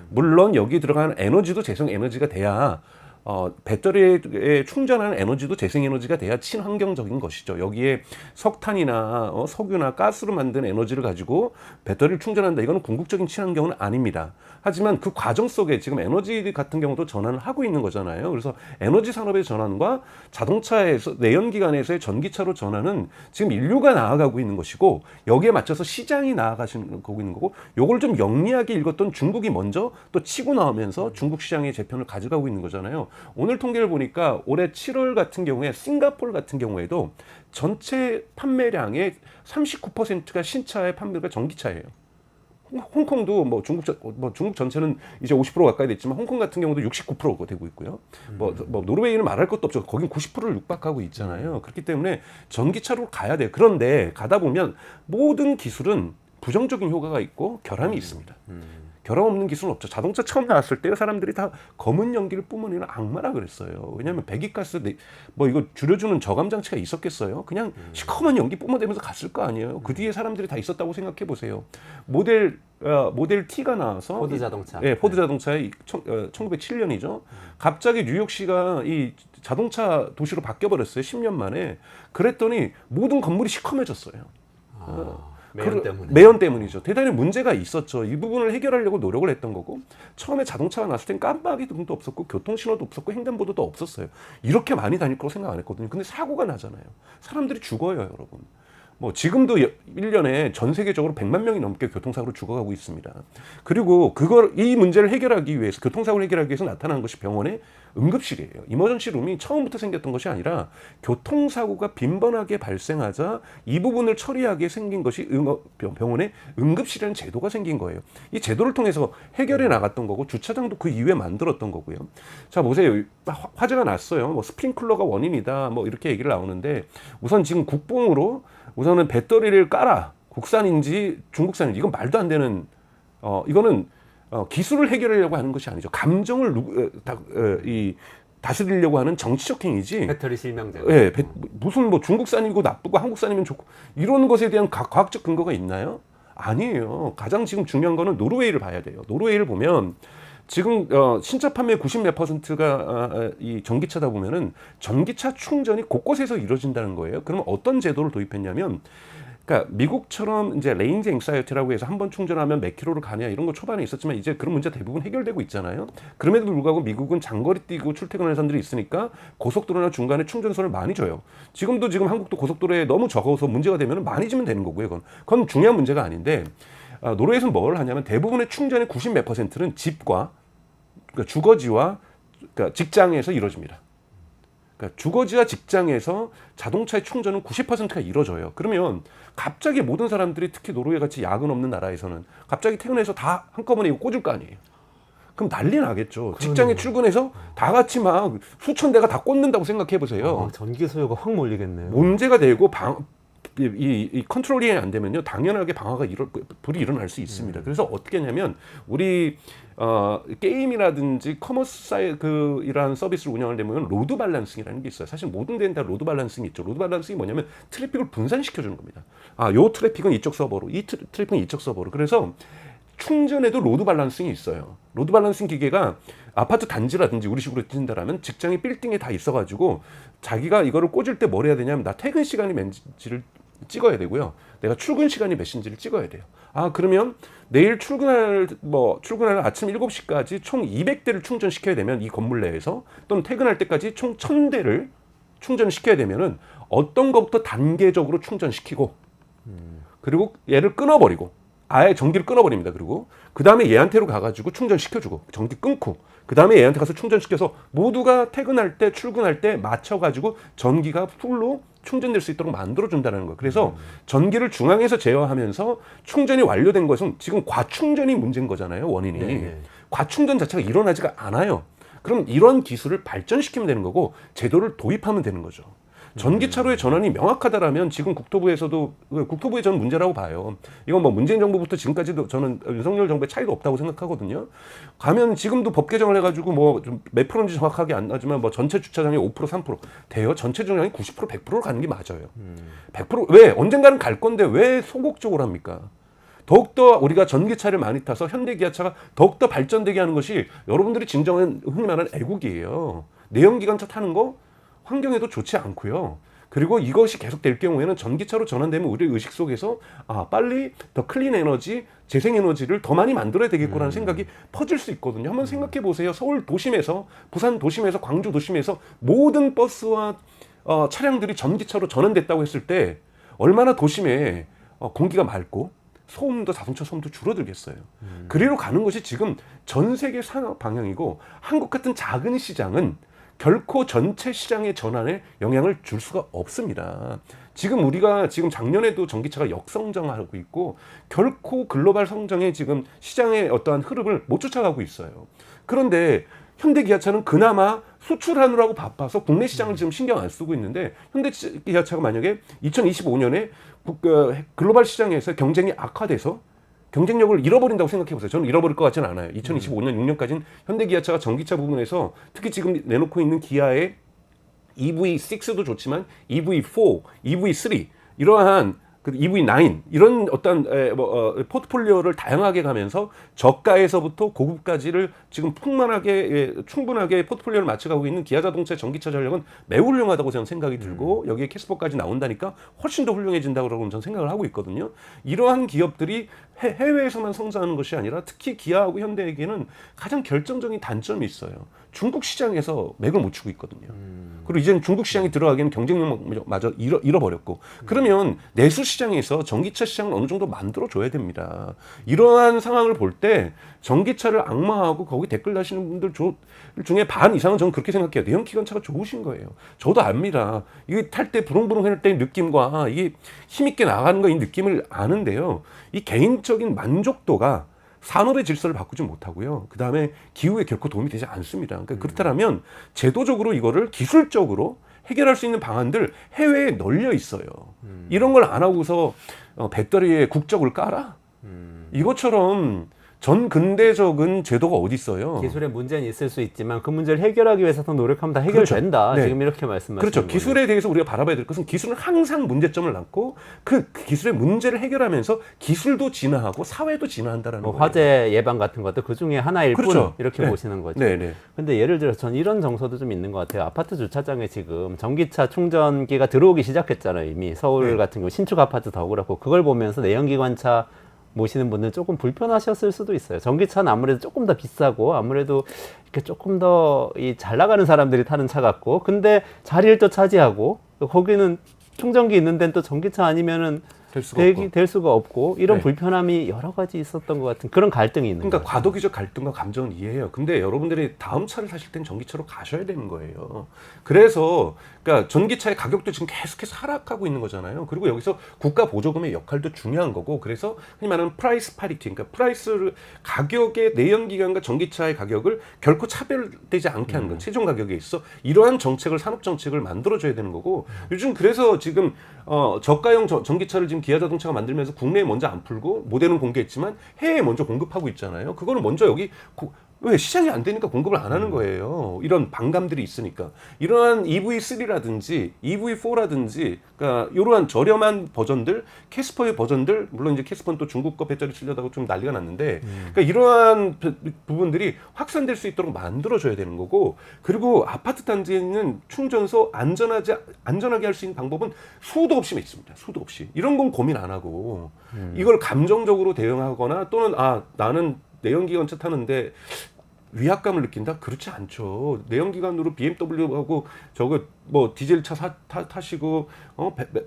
물론 여기 들어가는 에너지도 재생에너지가 돼야 배터리에 충전하는 에너지도 재생에너지가 돼야 친환경적인 것이죠. 여기에 석탄이나 석유나 가스로 만든 에너지를 가지고 배터리를 충전한다. 이거는 궁극적인 친환경은 아닙니다. 하지만 그 과정 속에 지금 에너지 같은 경우도 전환을 하고 있는 거잖아요. 그래서 에너지 산업의 전환과 자동차에서 내연기관에서의 전기차로 전환은 지금 인류가 나아가고 있는 것이고 여기에 맞춰서 시장이 나아가고 있는 거고 요걸 좀 영리하게 읽었던 중국이 먼저 또 치고 나오면서 중국 시장의 재편을 가져가고 있는 거잖아요. 오늘 통계를 보니까 올해 7월 같은 경우에 싱가포르 같은 경우에도 전체 판매량의 39%가 신차의 판매가 전기차예요. 홍콩도 중국 전체는 이제 50% 가까이 됐지만 홍콩 같은 경우도 69%가 되고 있고요. 노르웨이는 말할 것도 없죠. 거긴 90%를 육박하고 있잖아요. 그렇기 때문에 전기차로 가야 돼요. 그런데 가다 보면 모든 기술은 부정적인 효과가 있고 결함이 있습니다. 결함 없는 기술은 없죠. 자동차 처음 나왔을 때 사람들이 다 검은 연기를 뿜어내는 악마라 그랬어요. 왜냐하면 배기가스 뭐 이거 줄여주는 저감 장치가 있었겠어요? 그냥 시커먼 연기 뿜어대면서 갔을 거 아니에요. 그 뒤에 사람들이 다 있었다고 생각해 보세요. 모델 T가 나와서 포드 자동차. 포드 자동차의 1907년이죠. 갑자기 뉴욕시가 이 자동차 도시로 바뀌어 버렸어요. 10년 만에. 그랬더니 모든 건물이 시커매졌어요. 매연 때문에. 매연 때문이죠. 대단히 문제가 있었죠. 이 부분을 해결하려고 노력을 했던 거고, 처음에 자동차가 나왔을 땐 깜빡이 등도 없었고 교통신호도 없었고 횡단보도도 없었어요. 이렇게 많이 다닐 거라고 생각 안 했거든요. 근데 사고가 나잖아요. 사람들이 죽어요, 여러분. 뭐 지금도 1년에 전 세계적으로 100만 명이 넘게 교통사고로 죽어가고 있습니다. 그리고 이 문제를 해결하기 위해서, 교통사고를 해결하기 위해서 나타난 것이 병원의 응급실이에요. 이머전시 룸이 처음부터 생겼던 것이 아니라 교통사고가 빈번하게 발생하자 이 부분을 처리하게 생긴 것이 병원의 응급실이라는 제도가 생긴 거예요. 이 제도를 통해서 해결해 나갔던 거고, 주차장도 그 이후에 만들었던 거고요. 자, 보세요. 화재가 났어요. 뭐 스프링클러가 원인이다, 뭐 이렇게 얘기를 나오는데, 우선 지금 국뽕으로 우선은 배터리를 깔아, 국산인지 중국산인지, 이건 말도 안 되는, 이거는 기술을 해결하려고 하는 것이 아니죠. 감정을 다스리려고 하는 정치적 행위지. 배터리 실명제. 예, 무슨 뭐 중국산이고 나쁘고 한국산이면 좋고 이런 것에 대한 과학적 근거가 있나요? 아니에요. 가장 지금 중요한 거는 노르웨이를 봐야 돼요. 노르웨이를 보면 지금 신차 판매 90몇 %가 이 전기차다 보면은 전기차 충전이 곳곳에서 이루어진다는 거예요. 그러면 어떤 제도를 도입했냐면, 그러니까 미국처럼 이제 레인지 앵사이어티라고 해서 한 번 충전하면 몇 킬로를 가냐 이런 거 초반에 있었지만 이제 그런 문제 대부분 해결되고 있잖아요. 그럼에도 불구하고 미국은 장거리 뛰고 출퇴근하는 사람들이 있으니까 고속도로나 중간에 충전소를 많이 줘요. 지금 한국도 고속도로에 너무 적어서 문제가 되면 많이 주면 되는 거고요. 그건 중요한 문제가 아닌데, 노르웨이에서는 뭘 하냐면 대부분의 충전의 90몇 %는 집과, 그러니까 주거지와, 그러니까 직장에서 이루어집니다. 그러니까 주거지와 직장에서 자동차의 충전은 90%가 이루어져요. 그러면 갑자기 모든 사람들이, 특히 노르웨이 같이 야근 없는 나라에서는 갑자기 퇴근해서 다 한꺼번에 이거 꽂을 거 아니에요. 그럼 난리 나겠죠. 직장에 출근해서 다 같이 막 수천 대가 다 꽂는다고 생각해 보세요. 전기 소요가 확 몰리겠네요. 문제가 되고 이 컨트롤이 안 되면요, 당연하게 불이 일어날 수 있습니다. 그래서 어떻게 했냐면, 우리 게임이라든지 커머스 이라는 서비스를 운영을 되면 로드 밸런싱이라는 게 있어요. 사실 모든 데는 다 로드 밸런싱이 있죠. 로드 밸런싱이 뭐냐면 트래픽을 분산시켜 주는 겁니다. 요 트래픽은 이쪽 서버로, 이 트래픽은 이쪽 서버로. 그래서 충전에도 로드 밸런싱이 있어요. 로드 밸런싱 기계가 아파트 단지라든지 우리 식으로 뛴다라면 직장이 빌딩에 다 있어가지고 자기가 이거를 꽂을 때 뭘 해야 되냐면, 나 퇴근 시간이 몇인지를 찍어야 되고요. 내가 출근 시간이 몇인지를 찍어야 돼요. 그러면 내일 출근할 아침 7시까지 총 200대를 충전시켜야 되면, 이 건물 내에서, 또는 퇴근할 때까지 총 1000대를 충전시켜야 되면은 어떤 것부터 단계적으로 충전시키고, 그리고 얘를 끊어버리고, 아예 전기를 끊어버립니다. 그리고 그 다음에 얘한테로 가가지고 충전시켜주고, 전기 끊고, 그 다음에 얘한테 가서 충전시켜서 모두가 퇴근할 때, 출근할 때 맞춰가지고 전기가 풀로 충전될 수 있도록 만들어준다는 거예요. 그래서 전기를 중앙에서 제어하면서 충전이 완료된 것은 지금 과충전이 문제인 거잖아요, 원인이. 네. 과충전 자체가 일어나지가 않아요. 그럼 이런 기술을 발전시키면 되는 거고, 제도를 도입하면 되는 거죠. 전기차로의 전환이 명확하다라면 지금 국토부에 저는 문제라고 봐요. 이건 뭐 문재인 정부부터 지금까지도 저는 윤석열 정부의 차이가 없다고 생각하거든요. 가면 지금도 법 개정을 해가지고 뭐 좀 몇 프로인지 정확하게 안 나지만 뭐 전체 주차장이 5% 3% 돼요. 전체 주차장이 90% 100%로 가는 게 맞아요. 100% 왜? 언젠가는 갈 건데 왜 소극적으로 합니까? 더욱더 우리가 전기차를 많이 타서 현대기아차가 더욱더 발전되게 하는 것이 여러분들이 진정한 흔히 말하는 애국이에요. 내연기관차 타는 거 환경에도 좋지 않고요. 그리고 이것이 계속 될 경우에는 전기차로 전환되면 우리 의식 속에서 빨리 더 클린 에너지, 재생 에너지를 더 많이 만들어야 되겠구나라는 생각이 퍼질 수 있거든요. 한번 생각해 보세요. 서울 도심에서, 부산 도심에서, 광주 도심에서 모든 버스와 차량들이 전기차로 전환됐다고 했을 때 얼마나 도심에 공기가 맑고 소음도, 자동차 소음도 줄어들겠어요. 그리로 가는 것이 지금 전 세계 산업 방향이고, 한국 같은 작은 시장은 결코 전체 시장의 전환에 영향을 줄 수가 없습니다. 지금 우리가 작년에도 전기차가 역성장하고 있고, 결코 글로벌 성장의 지금 시장의 어떠한 흐름을 못 쫓아가고 있어요. 그런데 현대기아차는 그나마 수출하느라고 바빠서 국내 시장을 지금 신경 안 쓰고 있는데 현대기아차가 만약에 2025년에 글로벌 시장에서 경쟁이 악화돼서 경쟁력을 잃어버린다고 생각해 보세요. 저는 잃어버릴 것 같지는 않아요. 2025년 6년까지는 현대기아차가 전기차 부분에서 특히 지금 내놓고 있는 기아의 EV6도 좋지만 EV4, EV3 이러한 그 EV9 이런 어떤 포트폴리오를 다양하게 가면서 저가에서부터 고급까지를 지금 풍만하게 충분하게 포트폴리오를 맞춰가고 있는 기아자동차의 전기차 전력은 매우 훌륭하다고 저는 생각이 들고 여기에 캐스퍼까지 나온다니까 훨씬 더 훌륭해진다고 저는 생각을 하고 있거든요. 이러한 기업들이 해외에서만 성장하는 것이 아니라 특히 기아하고 현대에게는 가장 결정적인 단점이 있어요. 중국 시장에서 맥을 못 추고 있거든요. 그리고 이제는 중국 시장에 들어가기에는 경쟁력마저 잃어버렸고 그러면 내수 시장에서 전기차 시장을 어느 정도 만들어줘야 됩니다. 이러한 상황을 볼 때 전기차를 악마하고 거기 댓글 다시는 분들 중에 반 이상은 저는 그렇게 생각해요. 내연기관차가 좋으신 거예요. 저도 압니다. 이게 탈 때 부릉부릉 해낼 때의 느낌과 이게 힘있게 나가는 거 이 느낌을 아는데요. 이 개인적인 만족도가 산업의 질서를 바꾸지 못하고요. 그 다음에 기후에 결코 도움이 되지 않습니다. 그러니까 그렇다면 제도적으로 이거를 기술적으로 해결할 수 있는 방안들 해외에 널려 있어요. 이런 걸 안 하고서 배터리에 국적을 깔아? 이것처럼 전 근대적인 제도가 어디 있어요? 기술의 문제는 있을 수 있지만 그 문제를 해결하기 위해서 더 노력하면 다 해결된다. 그렇죠. 네. 지금 이렇게 말씀하시는 그렇죠. 거예요. 기술에 대해서 우리가 바라봐야 될 것은 기술은 항상 문제점을 낳고 그 기술의 문제를 해결하면서 기술도 진화하고 사회도 진화한다라는 뭐 거예요. 화재 예방 같은 것도 그 중에 하나일 그렇죠. 뿐 이렇게 네. 보시는 거죠. 네네. 근데 예를 들어서 전 이런 정서도 좀 있는 것 같아요. 아파트 주차장에 지금 전기차 충전기가 들어오기 시작했잖아요. 이미 서울 네. 같은 경우 신축 아파트 더 그렇고 그걸 보면서 내연기관차 모시는 분들은 조금 불편하셨을 수도 있어요. 전기차는 아무래도 조금 더 비싸고 아무래도 이렇게 조금 더 잘 나가는 사람들이 타는 차 같고 근데 자리를 또 차지하고 거기는 충전기 있는 데는 또 전기차 아니면은 될 수가 없고 이런 네. 불편함이 여러 가지 있었던 것 같은 그런 갈등이 있는 그러니까 거죠. 과도기적 갈등과 감정은 이해해요. 근데 여러분들이 다음 차를 사실 땐 전기차로 가셔야 되는 거예요. 그래서 그러니까 전기차의 가격도 지금 계속해서 하락하고 있는 거잖아요. 그리고 여기서 국가 보조금의 역할도 중요한 거고 그래서 흔히 말하는 프라이스 파리티, 그러니까 프라이스를 가격의 내연기관과 전기차의 가격을 결코 차별되지 않게 하는 건 최종 가격에 있어 이러한 정책을 산업 정책을 만들어줘야 되는 거고 요즘 그래서 지금 저가형 전기차를 지금 기아자동차가 만들면서 국내에 먼저 안 풀고 모델은 공개했지만 해외에 먼저 공급하고 있잖아요. 그거는 먼저 여기 왜 시장이 안 되니까 공급을 안 하는 거예요. 이런 반감들이 있으니까. 이러한 EV3라든지 EV4라든지 그러니까 이러한 저렴한 버전들, 캐스퍼의 버전들 물론 이제 캐스퍼는 또 중국 거 배터리 쓰려다가 좀 난리가 났는데 그러니까 이러한 부분들이 확산될 수 있도록 만들어줘야 되는 거고 그리고 아파트 단지에는 충전소 안전하게 할 수 있는 방법은 수도 없이 있습니다. 수도 없이. 이런 건 고민 안 하고 이걸 감정적으로 대응하거나 또는 나는 내연기관차 타는데 위압감을 느낀다? 그렇지 않죠. 내연기관으로 BMW하고 저거 뭐 디젤차 타시고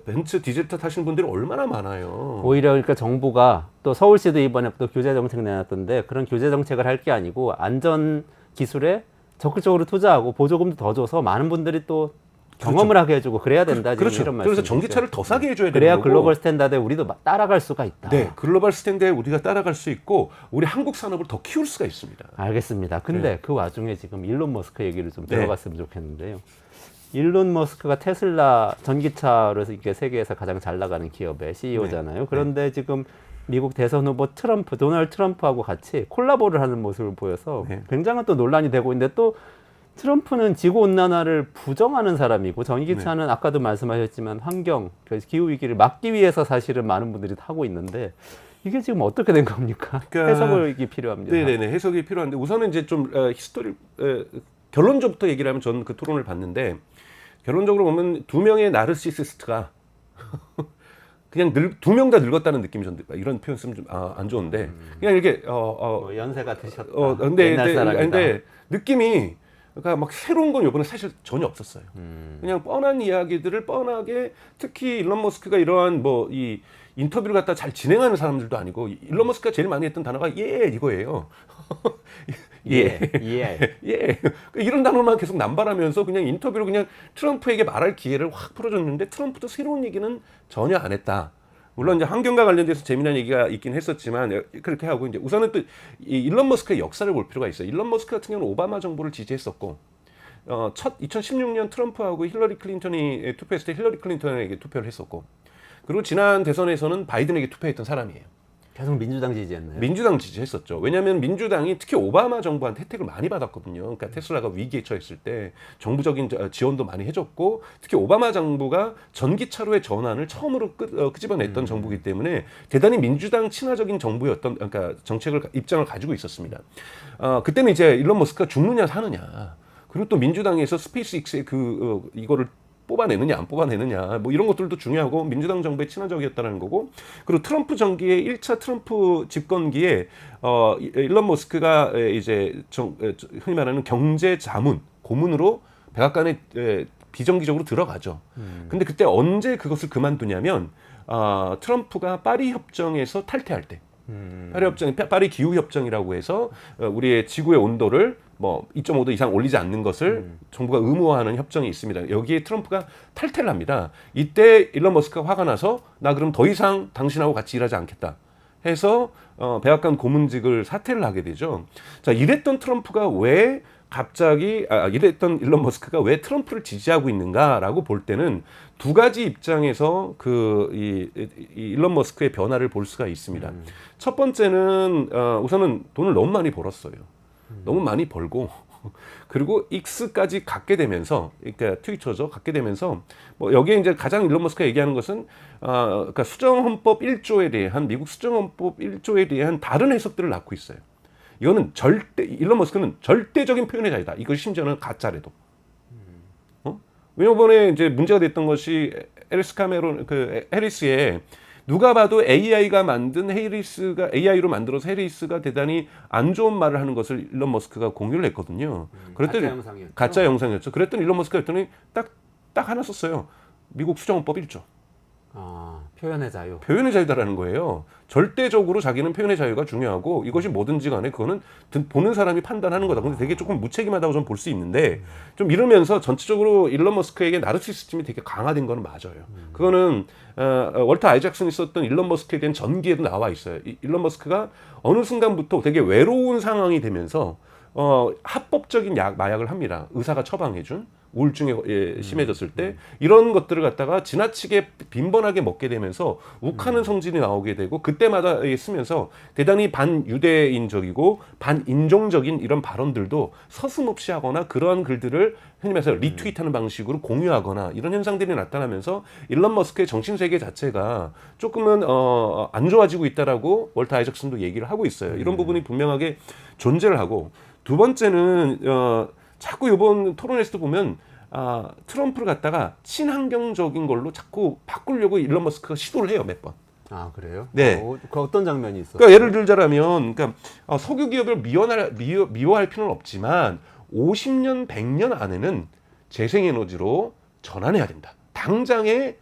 벤츠 디젤차 타시는 분들이 얼마나 많아요. 오히려 그러니까 정부가 또 서울시도 이번에 또 규제 정책 내놨던데 그런 규제 정책을 할 게 아니고 안전 기술에 적극적으로 투자하고 보조금도 더 줘서 많은 분들이 또 경험을 하게 해주고 그래야 된다. 지금 그렇죠. 이런 말씀. 그래서 전기차를 더 싸게 해줘야 되는 그래야 거고. 글로벌 스탠다드에 우리도 따라갈 수가 있다. 네, 글로벌 스탠드에 우리가 따라갈 수 있고 우리 한국 산업을 더 키울 수가 있습니다. 알겠습니다. 근데 네. 그 와중에 지금 일론 머스크 얘기를 좀 네. 들어갔으면 좋겠는데요. 일론 머스크가 테슬라 전기차로 이게 세계에서 가장 잘 나가는 기업의 CEO잖아요. 그런데 지금 미국 대선 후보 도널드 트럼프하고 같이 콜라보를 하는 모습을 보여서 네. 굉장한 또 논란이 되고 있는데 또 트럼프는 지구온난화를 부정하는 사람이고 전기차는 아까도 말씀하셨지만 환경, 기후 위기를 막기 위해서 사실은 많은 분들이 타고 있는데 이게 지금 어떻게 된 겁니까? 그러니까 해석이 필요합니다. 네네네, 해석이 필요한데 우선은 이제 좀 결론적부터 얘기를 하면 저는 그 토론을 봤는데 결론적으로 보면 두 명의 나르시시스트가 그냥 두 명 다 늙었다는 느낌이 전 이런 표현 쓰면 좀 안 좋은데 그냥 이렇게 뭐 연세가 드셨다. 근데 옛날 사람이다. 근데 느낌이 그러니까 막 새로운 건 이번에 사실 전혀 없었어요. 그냥 뻔한 이야기들을 뻔하게 특히 일론 머스크가 이러한 뭐 이 인터뷰를 갖다 잘 진행하는 사람들도 아니고 일론 머스크가 제일 많이 했던 단어가 이거예요. 예. 이런 단어만 계속 남발하면서 그냥 인터뷰로 그냥 트럼프에게 말할 기회를 확 풀어줬는데 트럼프도 새로운 얘기는 전혀 안 했다. 물론 이제 환경과 관련돼서 재미난 얘기가 있긴 했었지만 그렇게 하고 이제 우선은 또 이 일론 머스크의 역사를 볼 필요가 있어요. 일론 머스크 같은 경우는 오바마 정부를 지지했었고 첫 2016년 트럼프하고 힐러리 클린턴이 투표했을 때 힐러리 클린턴에게 투표를 했었고 그리고 지난 대선에서는 바이든에게 투표했던 사람이에요. 계속 민주당 지지했나요? 민주당 지지했었죠. 왜냐하면 민주당이 특히 오바마 정부한테 혜택을 많이 받았거든요. 그러니까 테슬라가 위기에 처했을 때 정부적인 지원도 많이 해줬고 특히 오바마 정부가 전기차로의 전환을 처음으로 끄집어냈던 정부이기 때문에 대단히 민주당 친화적인 정부였던 그러니까 입장을 가지고 있었습니다. 그때는 이제 일론 머스크가 죽느냐 사느냐 그리고 또 민주당에서 스페이스X의 이거를 뽑아내느냐 안 뽑아내느냐 뭐 이런 것들도 중요하고 민주당 정부에 친화적이었다는 거고 그리고 트럼프 정기의 1차 트럼프 집권기에 일론 머스크가 이제 흔히 말하는 경제 자문 고문으로 백악관에 비정기적으로 들어가죠. 근데 그때 언제 그것을 그만두냐면 트럼프가 파리 협정에서 탈퇴할 때 파리 기후 협정이라고 해서 우리의 지구의 온도를 뭐 2.5도 이상 올리지 않는 것을 정부가 의무화하는 협정이 있습니다. 여기에 트럼프가 탈퇴를 합니다. 이때 일론 머스크가 화가 나서 나 그럼 더 이상 당신하고 같이 일하지 않겠다 해서 백악관 고문직을 사퇴를 하게 되죠. 자, 이랬던 트럼프가 왜 갑자기 이랬던 일론 머스크가 왜 트럼프를 지지하고 있는가라고 볼 때는 두 가지 입장에서 이 일론 머스크의 변화를 볼 수가 있습니다. 첫 번째는 우선은 돈을 너무 많이 벌었어요. 너무 많이 벌고 그리고 X까지 갖게 되면서 그러니까 트위터죠 갖게 되면서 뭐 여기에 이제 가장 일론 머스크가 얘기하는 것은 그러니까 수정헌법 1조에 대한 미국 수정헌법 1조에 대한 다른 해석들을 낳고 있어요. 이거는 일론 머스크는 절대적인 표현의 자유다. 이것이 심지어는 가짜래도. 왜냐면 이번에 이제 문제가 됐던 것이 해리스의 누가 봐도 AI가 만든 AI로 만들어서 해리스가 대단히 안 좋은 말을 하는 것을 일론 머스크가 공유를 했거든요. 그랬더니 가짜 영상이었죠. 그랬더니 일론 머스크가 했더니 딱 하나 썼어요. 미국 수정헌법 1조. 표현의 자유. 표현의 자유다라는 거예요. 절대적으로 자기는 표현의 자유가 중요하고 이것이 뭐든지 간에 그거는 보는 사람이 판단하는 거다. 근데 되게 조금 무책임하다고 좀 볼 수 있는데 좀 이러면서 전체적으로 일론 머스크에게 나르시시즘이 되게 강화된 거는 맞아요. 그거는 월터 아이작슨이 썼던 일론 머스크에 대한 전기에도 나와 있어요. 일론 머스크가 어느 순간부터 되게 외로운 상황이 되면서 합법적인 마약을 합니다. 의사가 처방해준. 우울증에 심해졌을 때 이런 것들을 갖다가 지나치게 빈번하게 먹게 되면서 욱하는 성질이 나오게 되고 그때마다 쓰면서 대단히 반유대인적이고 반인종적인 이런 발언들도 서슴없이 하거나 그러한 글들을 흔히 말해서 리트윗하는 방식으로 공유하거나 이런 현상들이 나타나면서 일론 머스크의 정신세계 자체가 조금은 안 좋아지고 있다라고 월터 아이작슨도 얘기를 하고 있어요. 이런 부분이 분명하게 존재를 하고 두 번째는 자꾸 이번 토론에서도 보면 트럼프를 갖다가 친환경적인 걸로 자꾸 바꾸려고 일론 머스크가 시도를 해요, 몇 번. 그래요? 네. 그 어떤 장면이 있어요? 그러니까 예를 들자면, 그러니까 석유 기업을 미워할 필요는 없지만 50년, 100년 안에는 재생에너지로 전환해야 된다. 당장에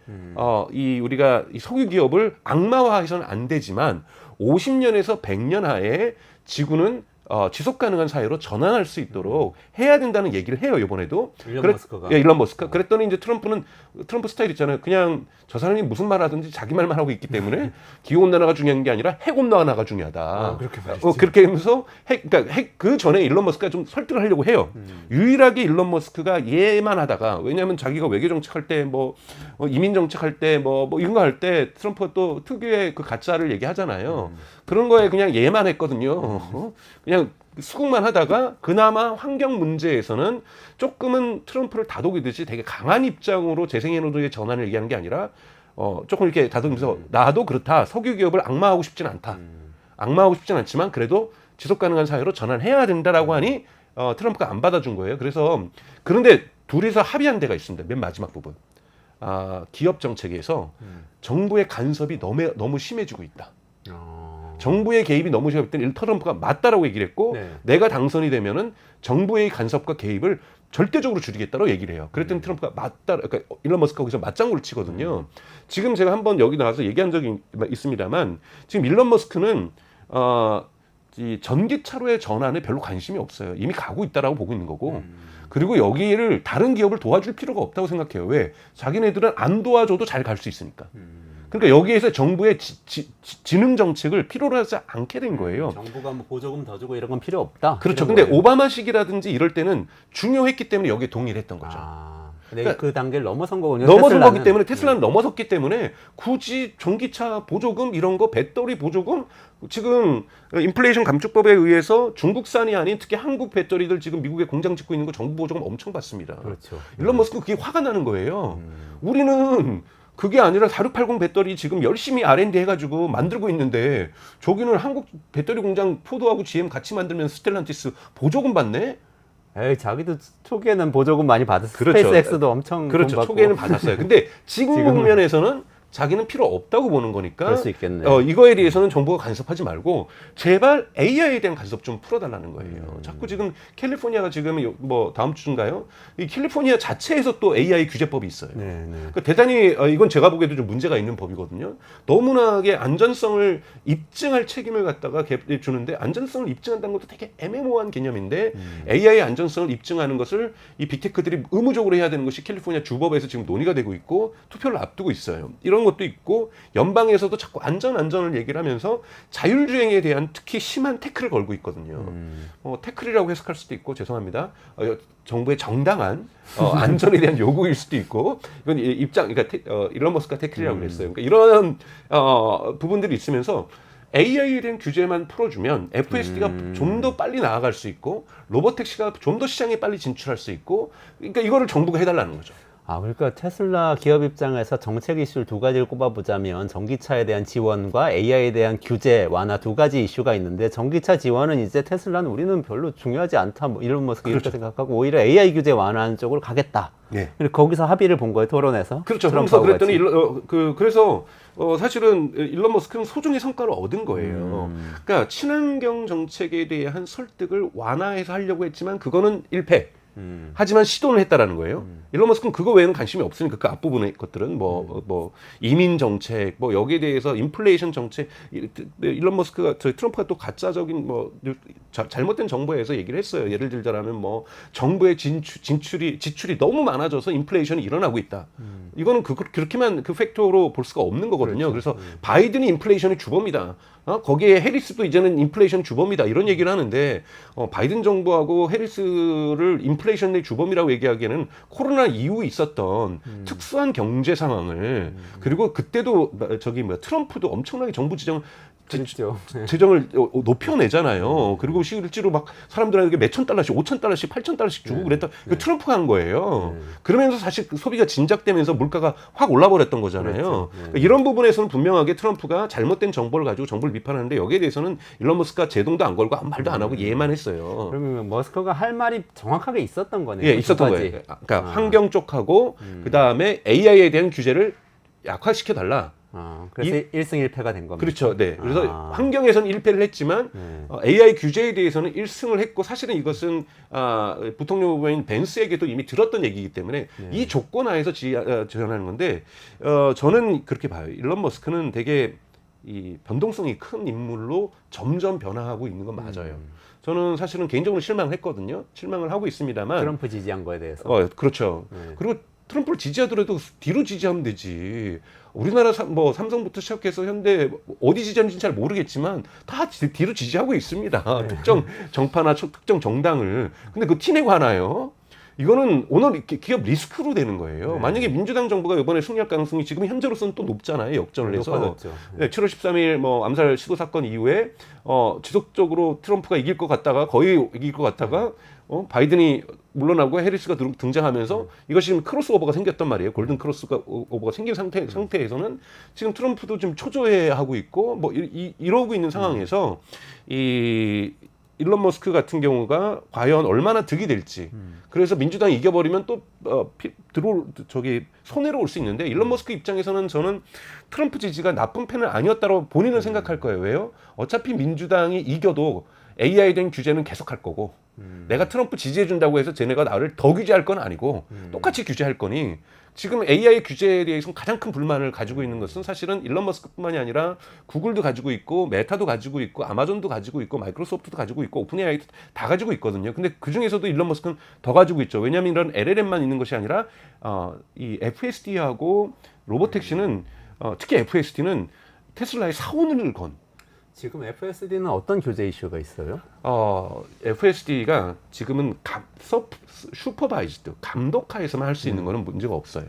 우리가 이 석유 기업을 악마화해서는 안 되지만 50년에서 100년 하에 지구는 지속 가능한 사회로 전환할 수 있도록 해야 된다는 얘기를 해요, 이번에도. 머스크가. 예, 일론 머스크가. 그랬더니 이제 트럼프 스타일 있잖아요. 그냥 저 사람이 무슨 말 하든지 자기 말만 하고 있기 때문에 기후온난화가 중요한 게 아니라 핵온난화가 중요하다. 그렇게 말했죠. 그렇게 하면서 그 전에 일론 머스크가 좀 설득을 하려고 해요. 유일하게 일론 머스크가 얘만 하다가 왜냐하면 자기가 외교 정책할 때 이민 정책할 때 이런 거 할 때 트럼프가 또 특유의 그 가짜를 얘기하잖아요. 그런 거에 그냥 얘만 했거든요. 그냥 수긍만 하다가 그나마 환경 문제에서는 조금은 트럼프를 다독이듯이 되게 강한 입장으로 재생에너지의 전환을 얘기하는 게 아니라 조금 이렇게 다독이면서 나도 그렇다. 석유 기업을 악마하고 싶진 않다. 악마하고 싶진 않지만 그래도 지속 가능한 사회로 전환해야 된다라고 하니 트럼프가 안 받아준 거예요. 그런데 둘이서 합의한 데가 있습니다. 맨 마지막 부분. 기업 정책에서 정부의 간섭이 너무 심해지고 있다. 정부의 개입이 너무 심했더니 트럼프가 맞다라고 얘기를 했고 내가 당선이 되면은 정부의 간섭과 개입을 절대적으로 줄이겠다고 얘기를 해요. 그랬더니 트럼프가 그러니까 일론 머스크가 거기서 맞장구를 치거든요. 지금 제가 한번 여기 나와서 얘기한 적이 있습니다만 지금 일론 머스크는 이 전기차로의 전환에 별로 관심이 없어요. 이미 가고 있다라고 보고 있는 거고 그리고 여기를 다른 기업을 도와줄 필요가 없다고 생각해요. 왜? 자기네들은 안 도와줘도 잘 갈 수 있으니까. 그러니까 여기에서 정부의 지능 정책을 필요로 하지 않게 된 거예요. 정부가 뭐 보조금 더 주고 이런 건 필요 없다. 그렇죠. 이런 근데 거예요. 오바마식이라든지 이럴 때는 중요했기 때문에 여기에 동의했던 거죠. 근데 그러니까 그 단계를 넘어선 거군요. 넘어선 테슬라는. 거기 때문에 테슬라는 넘어섰기 때문에 굳이 전기차 보조금 이런 거 배터리 보조금 지금 인플레이션 감축법에 의해서 중국산이 아닌 특히 한국 배터리들 지금 미국에 공장 짓고 있는 거 정부 보조금 엄청 받습니다. 그렇죠. 일론 머스크 그게 화가 나는 거예요. 우리는 그게 아니라 4680 배터리 지금 열심히 R&D 해가지고 만들고 있는데 저기는 한국 배터리 공장 포도하고 GM 같이 만들면서 스텔란티스 보조금 받네? 에이, 자기도 초기에는 보조금 많이 받았어. 그렇죠. 스페이스X도 엄청 그렇죠. 돈 받고. 초기에는 받았어요. 근데 지금 지금은- 국면에서는 자기는 필요 없다고 보는 거니까 그럴 수 있겠네요. 이거에 대해서는 정부가 간섭하지 말고 제발 AI에 대한 간섭 좀 풀어달라는 거예요. 자꾸 지금 캘리포니아가 지금 뭐 다음 주인가요? 이 캘리포니아 자체에서 또 AI 규제법이 있어요. 네, 네. 그러니까 대단히 이건 제가 보기에도 좀 문제가 있는 법이거든요. 너무나게 안전성을 입증할 책임을 갖다가 주는데 안전성을 입증한다는 것도 되게 애매모호한 개념인데 AI 안전성을 입증하는 것을 이 빅테크들이 의무적으로 해야 되는 것이 캘리포니아 주법에서 지금 논의가 되고 있고 투표를 앞두고 있어요. 이런 것도 있고 연방에서도 자꾸 안전을 얘기를 하면서 자율주행에 대한 특히 심한 태클을 걸고 있거든요. 태클이라고 해석할 수도 있고 죄송합니다. 정부의 정당한 안전에 대한 요구일 수도 있고 이건 그러니까 일론 머스크가 태클이라고 그랬어요. 그러니까 이런 부분들이 있으면서 AI에 대한 규제만 풀어주면 FSD가 좀 더 빨리 나아갈 수 있고 로보택시가 좀 더 시장에 빨리 진출할 수 있고 그러니까 이거를 정부가 해달라는 거죠. 그러니까 테슬라 기업 입장에서 정책 이슈를 두 가지를 꼽아보자면 전기차에 대한 지원과 AI에 대한 규제 완화 두 가지 이슈가 있는데 전기차 지원은 이제 테슬라는 우리는 별로 중요하지 않다. 뭐 일론 머스크 이렇게 생각하고 오히려 AI 규제 완화하는 쪽으로 가겠다. 네. 그리고 거기서 합의를 본 거예요, 토론에서. 그렇죠. 그래서 트럼프하고 그랬더니 같이. 그래서 사실은 일론 머스크는 소중히 성과를 얻은 거예요. 그러니까 친환경 정책에 대한 설득을 완화해서 하려고 했지만 그거는 일패. 하지만 시도는 했다라는 거예요. 일론 머스크는 그거 외에는 관심이 없으니까 그 앞부분의 것들은 뭐 이민 정책, 뭐 여기에 대해서 인플레이션 정책, 일론 머스크가 트럼프가 또 가짜적인 뭐 잘못된 정보에서 얘기를 했어요. 예를 들자면 뭐 정부의 지출이 너무 많아져서 인플레이션이 일어나고 있다. 이거는 그렇게만 그 팩토로 볼 수가 없는 거거든요. 그래서 바이든이 인플레이션의 주범이다. 거기에 해리스도 이제는 인플레이션 주범이다. 이런 얘기를 하는데 바이든 정부하고 해리스를 인플레이션의 주범이라고 얘기하기에는 코로나 이후 있었던 특수한 경제 상황을 그리고 그때도 트럼프도 엄청나게 정부 그렇죠. 재정을 높여내잖아요. 그리고 실제로 막 사람들에게 몇천 달러씩, 5천 달러씩, 8천 달러씩 주고 그랬다. 이거 트럼프가 한 거예요. 그러면서 사실 그 소비가 진작되면서 물가가 확 올라버렸던 거잖아요. 그렇죠. 그러니까 이런 부분에서는 분명하게 트럼프가 잘못된 정보를 가지고 정부를 비판하는데 여기에 대해서는 일론 머스크가 제동도 안 걸고 아무 말도 안 하고 예만 했어요. 그러면 머스크가 할 말이 정확하게 있었던 거네요. 예, 두 있었던 가지. 거예요. 그러니까 환경 쪽하고 그 다음에 AI에 대한 규제를 약화시켜 달라. 그래서 1승 1패가 된 겁니다. 그렇죠. 네. 그래서 환경에서는 1패를 했지만 AI 규제에 대해서는 1승을 했고 사실은 이것은 부통령 후보인 벤스에게도 이미 들었던 얘기이기 때문에 이 조건 하에서 지원하는 건데 저는 그렇게 봐요. 일론 머스크는 되게 이 변동성이 큰 인물로 점점 변화하고 있는 건 맞아요. 저는 사실은 개인적으로 실망을 했거든요. 실망을 하고 있습니다만 트럼프 지지한 거에 대해서. 그렇죠. 그리고 트럼프를 지지하더라도 뒤로 지지하면 되지. 우리나라 삼성부터 시작해서 현대 어디 지지하는지 잘 모르겠지만 다 뒤로 지지하고 있습니다. 특정 정파나 특정 정당을. 근데 그 티내고 하나요? 이거는 오늘 기업 리스크로 되는 거예요. 만약에 민주당 정부가 이번에 승리할 가능성이 지금 현재로서는 또 높잖아요. 역전을 해서. 높아졌죠. 네, 7월 13일 암살 시도 사건 이후에 지속적으로 트럼프가 이길 것 같다가 거의 이길 것 같다가 바이든이 물러나고 해리스가 등장하면서 이것이 지금 크로스오버가 생겼단 말이에요. 골든 크로스오버가 생긴 상태에서는 지금 트럼프도 좀 초조해하고 있고 뭐 이러고 있는 상황에서 이 일론 머스크 같은 경우가 과연 얼마나 득이 될지. 그래서 민주당이 이겨버리면 또 손해로 올 수 있는데 일론 머스크 입장에서는 저는 트럼프 지지가 나쁜 편은 아니었다고 본인은 생각할 거예요. 왜요? 어차피 민주당이 이겨도 AI에 대한 규제는 계속할 거고 내가 트럼프 지지해준다고 해서 쟤네가 나를 더 규제할 건 아니고 똑같이 규제할 거니 지금 AI 규제에 대해서 가장 큰 불만을 가지고 있는 것은 사실은 일론 머스크뿐만이 아니라 구글도 가지고 있고 메타도 가지고 있고 아마존도 가지고 있고 마이크로소프트도 가지고 있고 오픈AI도 다 가지고 있거든요. 근데 그 중에서도 일론 머스크는 더 가지고 있죠. 왜냐하면 이런 LLM만 있는 것이 아니라 이 FSD하고 로보택시는 특히 FSD는 테슬라의 사원을 건 지금 FSD는 어떤 규제 이슈가 있어요? FSD가 지금은 슈퍼바이즈드 감독하에서만 할 수 있는 거는 문제가 없어요.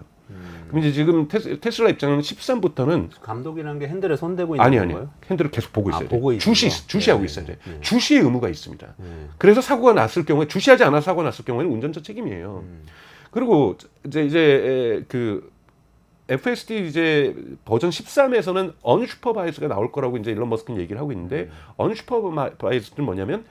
그럼 이제 지금 테슬라 입장은 13부터는 감독이라는 게 핸들에 손대고 있는 아니 건가요? 핸들을 계속 보고 있어야 돼요. 보고 있는 거? 주시하고 네, 있어야 돼요. 네. 주시의 의무가 있습니다. 네. 그래서 사고가 났을 경우에 주시하지 않아서 사고가 났을 경우에는 운전자 책임이에요. 그리고 이제 그 FSD 이제 버전 13에서는 언슈퍼바이즈가 나올 거라고 이제 일론 머스크는 얘기를 하고 있는데 언슈퍼바이즈는 뭐냐면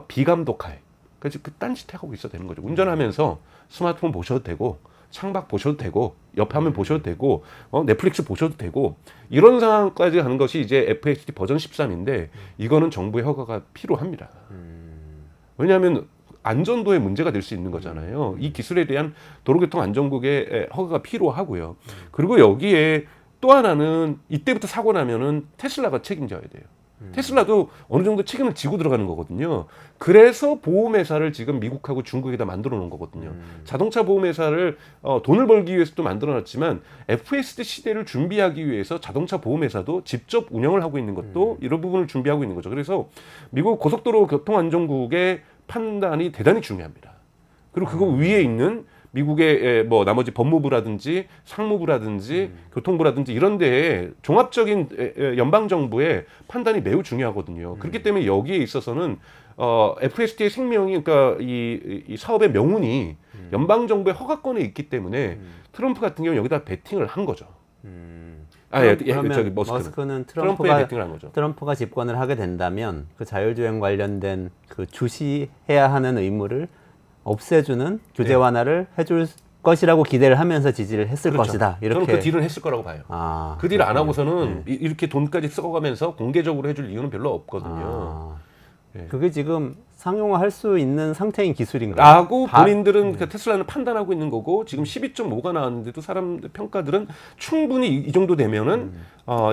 비감독하에 그래서 그 딴짓 하고 있어도 되는 거죠. 운전하면서 스마트폰 보셔도 되고 창밖 보셔도 되고 옆에 화면 보셔도 되고 넷플릭스 보셔도 되고 이런 상황까지 하는 것이 이제 FSD 버전 13인데 이거는 정부의 허가가 필요합니다. 왜냐하면 안전도에 문제가 될 수 있는 거잖아요. 이 기술에 대한 도로교통안전국의 허가가 필요하고요. 그리고 여기에 또 하나는 이때부터 사고 나면은 테슬라가 책임져야 돼요. 테슬라도 어느 정도 책임을 지고 들어가는 거거든요. 그래서 보험회사를 지금 미국하고 중국에다 만들어 놓은 거거든요. 자동차 보험회사를 돈을 벌기 위해서도 만들어 놨지만 FSD 시대를 준비하기 위해서 자동차 보험회사도 직접 운영을 하고 있는 것도 이런 부분을 준비하고 있는 거죠. 그래서 미국 고속도로 교통안전국의 판단이 대단히 중요합니다. 그리고 그거 위에 있는 미국의 뭐 나머지 법무부라든지 상무부라든지 교통부라든지 이런 데에 종합적인 연방 정부의 판단이 매우 중요하거든요. 그렇기 때문에 여기에 있어서는 FSD의 생명이 그러니까 이 사업의 명운이 연방 정부의 허가권에 있기 때문에 트럼프 같은 경우는 여기다 베팅을 한 거죠. 그러면 저기 머스크는 트럼프에 베팅을 한 거죠. 트럼프가 집권을 하게 된다면 그 자율주행 관련된 그 주시해야 하는 의무를 없애주는 규제 완화를 해줄 것이라고 기대를 하면서 지지를 했을 것이다. 이렇게 저는 그 딜은 했을 거라고 봐요. 그 딜을 안 하고서는 이렇게 돈까지 써가면서 공개적으로 해줄 이유는 별로 없거든요. 그게 지금 상용화할 수 있는 상태인 기술인가요? 라고 본인들은 그 테슬라는 판단하고 있는 거고 지금 12.5가 나왔는데도 사람 평가들은 충분히 이 정도 되면은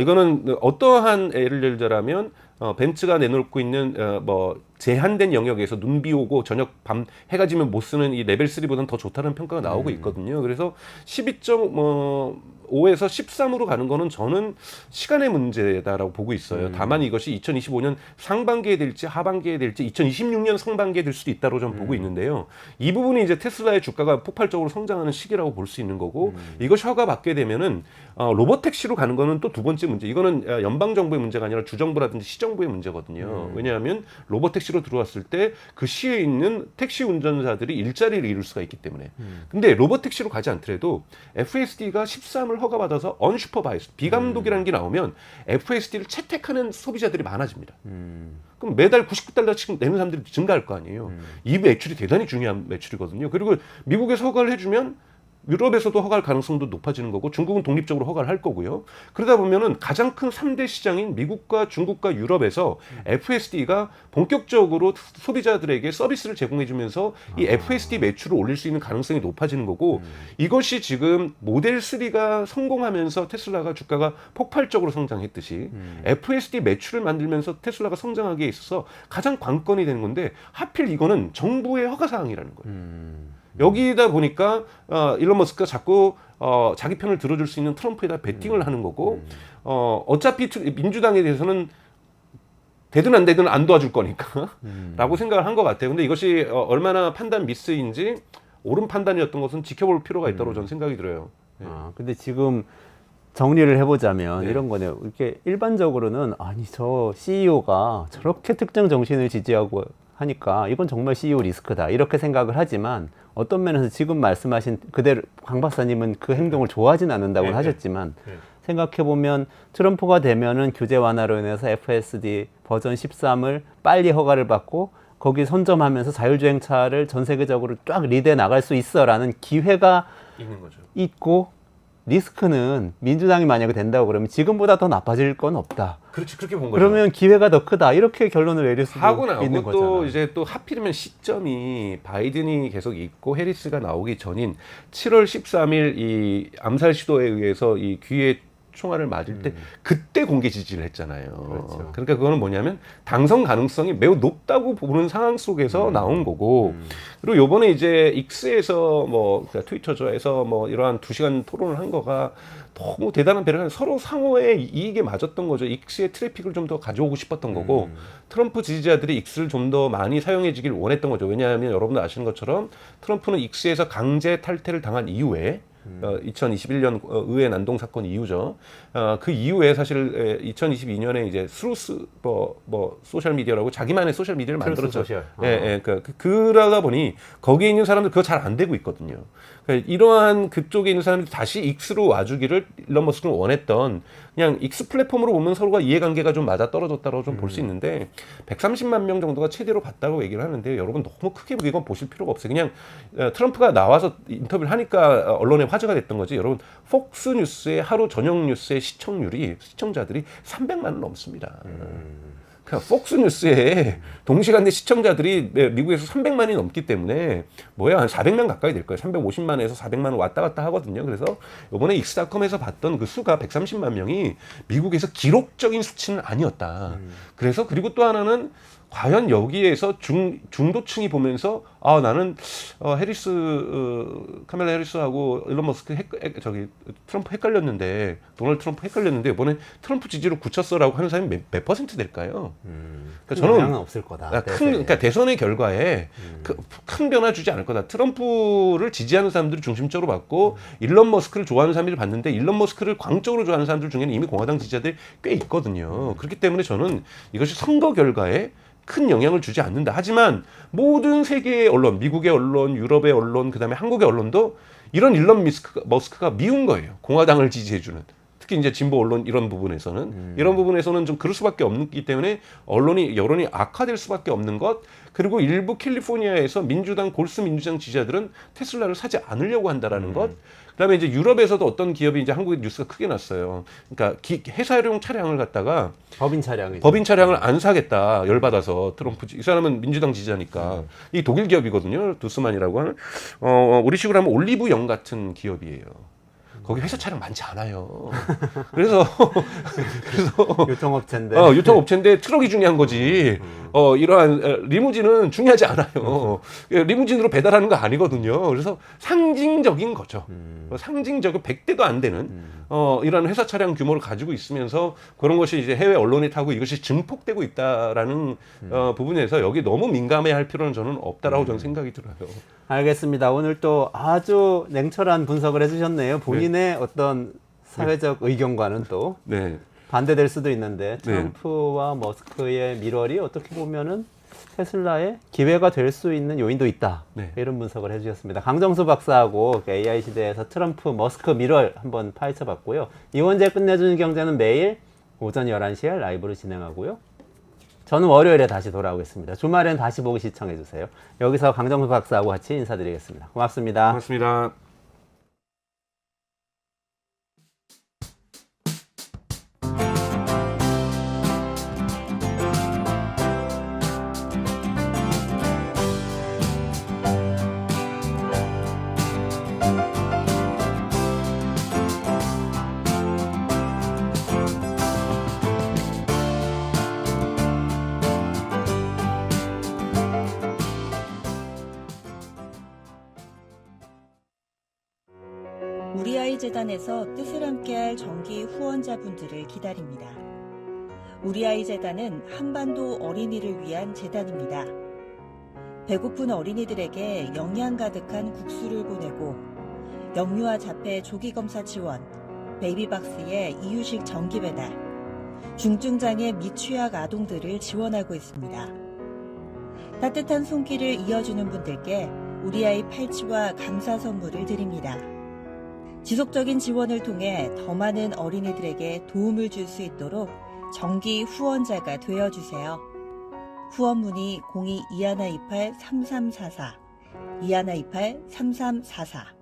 이거는 어떠한 예를 들자면 벤츠가 내놓고 있는 뭐 제한된 영역에서 눈 비 오고 저녁 밤 해가 지면 못 쓰는 이 레벨 3보다는 더 좋다는 평가가 나오고 있거든요. 그래서 12.5에서 13으로 가는 거는 저는 시간의 문제다라고 보고 있어요. 다만 이것이 2025년 상반기에 될지 하반기에 될지 2026년 상반기에 될 수도 있다고 저는 보고 있는데요. 이 부분이 이제 테슬라의 주가가 폭발적으로 성장하는 시기라고 볼 수 있는 거고 이것이 허가받게 되면은 로봇택시로 가는 거는 또 두 번째 문제. 이거는 연방 정부의 문제가 아니라 주정부라든지 시정부의 문제거든요. 왜냐하면 로봇택시로 들어왔을 때 그 시에 있는 택시 운전사들이 일자리를 이룰 수가 있기 때문에. 근데 로봇택시로 가지 않더라도 FSD가 13을 허가받아서 언슈퍼바이즈 비감독이라는 게 나오면 FSD를 채택하는 소비자들이 많아집니다. 그럼 매달 99달러씩 내는 사람들이 증가할 거 아니에요. 이 매출이 대단히 중요한 매출이거든요. 그리고 미국에서 허가를 해주면 유럽에서도 허가할 가능성도 높아지는 거고 중국은 독립적으로 허가를 할 거고요. 그러다 보면은 가장 큰 3대 시장인 미국과 중국과 유럽에서 FSD가 본격적으로 소비자들에게 서비스를 제공해 주면서 이 FSD 매출을 올릴 수 있는 가능성이 높아지는 거고 이것이 지금 모델 3가 성공하면서 테슬라가 주가가 폭발적으로 성장했듯이 FSD 매출을 만들면서 테슬라가 성장하기에 있어서 가장 관건이 되는 건데 하필 이거는 정부의 허가 사항이라는 거예요. 여기다 보니까 일론 머스크가 자꾸 자기 편을 들어줄 수 있는 트럼프에다 베팅을 하는 거고 어차피 민주당에 대해서는 되든 안 되든 안 도와줄 거니까 라고 생각을 한 것 같아요. 근데 이것이 얼마나 판단 미스인지 옳은 판단이었던 것은 지켜볼 필요가 있다고 저는 생각이 들어요. 근데 지금 정리를 해보자면 이런 거네요. 이렇게 일반적으로는 아니 저 CEO가 저렇게 특정 정신을 지지하고 하니까 이건 정말 CEO 리스크다 이렇게 생각을 하지만 어떤 면에서 지금 말씀하신 그대로 강 박사님은 그 행동을 좋아하진 않는다고 하셨지만 생각해보면 트럼프가 되면은 규제 완화로 인해서 FSD 버전 13을 빨리 허가를 받고 거기 선점하면서 자율주행차를 전 세계적으로 쫙 리드해 나갈 수 있어라는 기회가 있는 거죠. 있고 리스크는 민주당이 만약에 된다고 그러면 지금보다 더 나빠질 건 없다. 그렇지 그렇게 본 거죠. 그러면 기회가 더 크다. 이렇게 결론을 내릴 수도 하고 있는 나고 또 거잖아. 이제 또 하필이면 시점이 바이든이 계속 있고 해리스가 나오기 전인 7월 13일 이 암살 시도에 의해서 이 귀에 총알을 맞을 때 그때 공개 지지를 했잖아요. 그렇죠. 그러니까 그거는 뭐냐면 당선 가능성이 매우 높다고 보는 상황 속에서 나온 거고 그리고 요번에 이제 X에서 뭐 그러니까 트위터에서 뭐 이러한 2시간 토론을 한 거가 너무 대단한 배려가 서로 상호의 이익에 맞았던 거죠. X의 트래픽을 좀 더 가져오고 싶었던 거고 트럼프 지지자들이 X를 좀 더 많이 사용해지길 원했던 거죠. 왜냐하면 여러분도 아시는 것처럼 트럼프는 X에서 강제 탈퇴를 당한 이후에 2021년 의회 난동 사건 이후죠. 그 이후에 사실 2022년에 이제 스루스 뭐 소셜 미디어라고 자기만의 소셜 미디어를 만들었죠. 소셜. 예, 그러다 보니 거기에 있는 사람들 그거 잘 안 되고 있거든요. 그러니까 이러한 그쪽에 있는 사람들이 다시 X로 와주기를 일론 머스크는 원했던 그냥 X 플랫폼으로 보면 서로가 이해관계가 좀 맞아 떨어졌다고 좀 볼 수 있는데 130만 명 정도가 최대로 봤다고 얘기를 하는데 여러분 너무 크게 이건 보실 필요가 없어요. 그냥 트럼프가 나와서 인터뷰를 하니까 언론에 화제가 됐던 거지. 여러분 폭스뉴스의 하루 저녁 뉴스의 시청자들이 300만을 넘습니다. 그러니까 폭스뉴스에 동시간대 시청자들이 미국에서 300만이 넘기 때문에 한 400만 가까이 될 거예요. 350만에서 400만 왔다 갔다 하거든요. 그래서 이번에 익스닷컴에서 봤던 그 수가 130만 명이 미국에서 기록적인 수치는 아니었다. 그래서 그리고 또 하나는 과연 여기에서 중도층이 보면서 나는 카멜라 해리스하고 일론 머스크 트럼프 헷갈렸는데 도널드 트럼프 헷갈렸는데 이번에 트럼프 지지로 굳혔어라고 하는 사람이 몇 퍼센트 될까요? 그러니까 저는 영향은 없을 거다. 그러니까 대선의 결과에 큰 변화 주지 않을 거다. 트럼프를 지지하는 사람들을 중심적으로 봤고 일론 머스크를 좋아하는 사람들을 봤는데 일론 머스크를 광적으로 좋아하는 사람들 중에는 이미 공화당 지지자들이 꽤 있거든요. 그렇기 때문에 저는 이것이 선거 결과에 큰 영향을 주지 않는다. 하지만 모든 세계의 언론, 미국의 언론, 유럽의 언론, 그다음에 한국의 언론도 이런 일론 머스크가 미운 거예요. 공화당을 지지해주는. 특히 이제 진보 언론 이런 부분에서는 좀 그럴 수밖에 없기 때문에 여론이 악화될 수밖에 없는 것. 그리고 일부 캘리포니아에서 골스 민주당 지지자들은 테슬라를 사지 않으려고 한다라는 것. 그다음에 이제 유럽에서도 어떤 기업이 이제 한국에 뉴스가 크게 났어요. 그러니까 회사용 차량을 갖다가 법인 차량을 안 사겠다 열받아서 트럼프 이 사람은 민주당 지지자니까 이 독일 기업이거든요. 두스만이라고 하는 우리 식으로 하면 올리브영 같은 기업이에요. 거기 회사 차량 많지 않아요. 그래서 유통업체인데 트럭이 중요한 거지. 이러한 리무진은 중요하지 않아요. 리무진으로 배달하는 거 아니거든요. 그래서 상징적인 거죠. 상징적인 100대도 안 되는 이런 회사 차량 규모를 가지고 있으면서 그런 것이 이제 해외 언론에 타고 이것이 증폭되고 있다라는 부분에서 여기 너무 민감해할 필요는 저는 없다라고 저는 생각이 들어요. 알겠습니다. 오늘 또 아주 냉철한 분석을 해주셨네요. 본인의 어떤 사회적 의견과는 또 반대될 수도 있는데 트럼프와 머스크의 밀월이 어떻게 보면은 테슬라의 기회가 될 수 있는 요인도 있다. 이런 분석을 해주셨습니다. 강정수 박사하고 AI 시대에서 트럼프, 머스크 밀월 한번 파헤쳐봤고요. 이원재 끝내주는 경제는 매일 오전 11시에 라이브로 진행하고요. 저는 월요일에 다시 돌아오겠습니다. 주말엔 다시 보기 시청해주세요. 여기서 강정수 박사하고 같이 인사드리겠습니다. 고맙습니다. 고맙습니다. 우리 아이 재단에서 뜻을 함께할 정기 후원자분들을 기다립니다. 우리 아이 재단은 한반도 어린이를 위한 재단입니다. 배고픈 어린이들에게 영양 가득한 국수를 보내고 영유아 자폐 조기 검사 지원, 베이비박스의 이유식 정기 배달, 중증장애 미취학 아동들을 지원하고 있습니다. 따뜻한 손길을 이어주는 분들께 우리 아이 팔찌와 감사 선물을 드립니다. 지속적인 지원을 통해 더 많은 어린이들에게 도움을 줄 수 있도록 정기 후원자가 되어주세요. 후원 문의 02-2128-3344, 2128-3344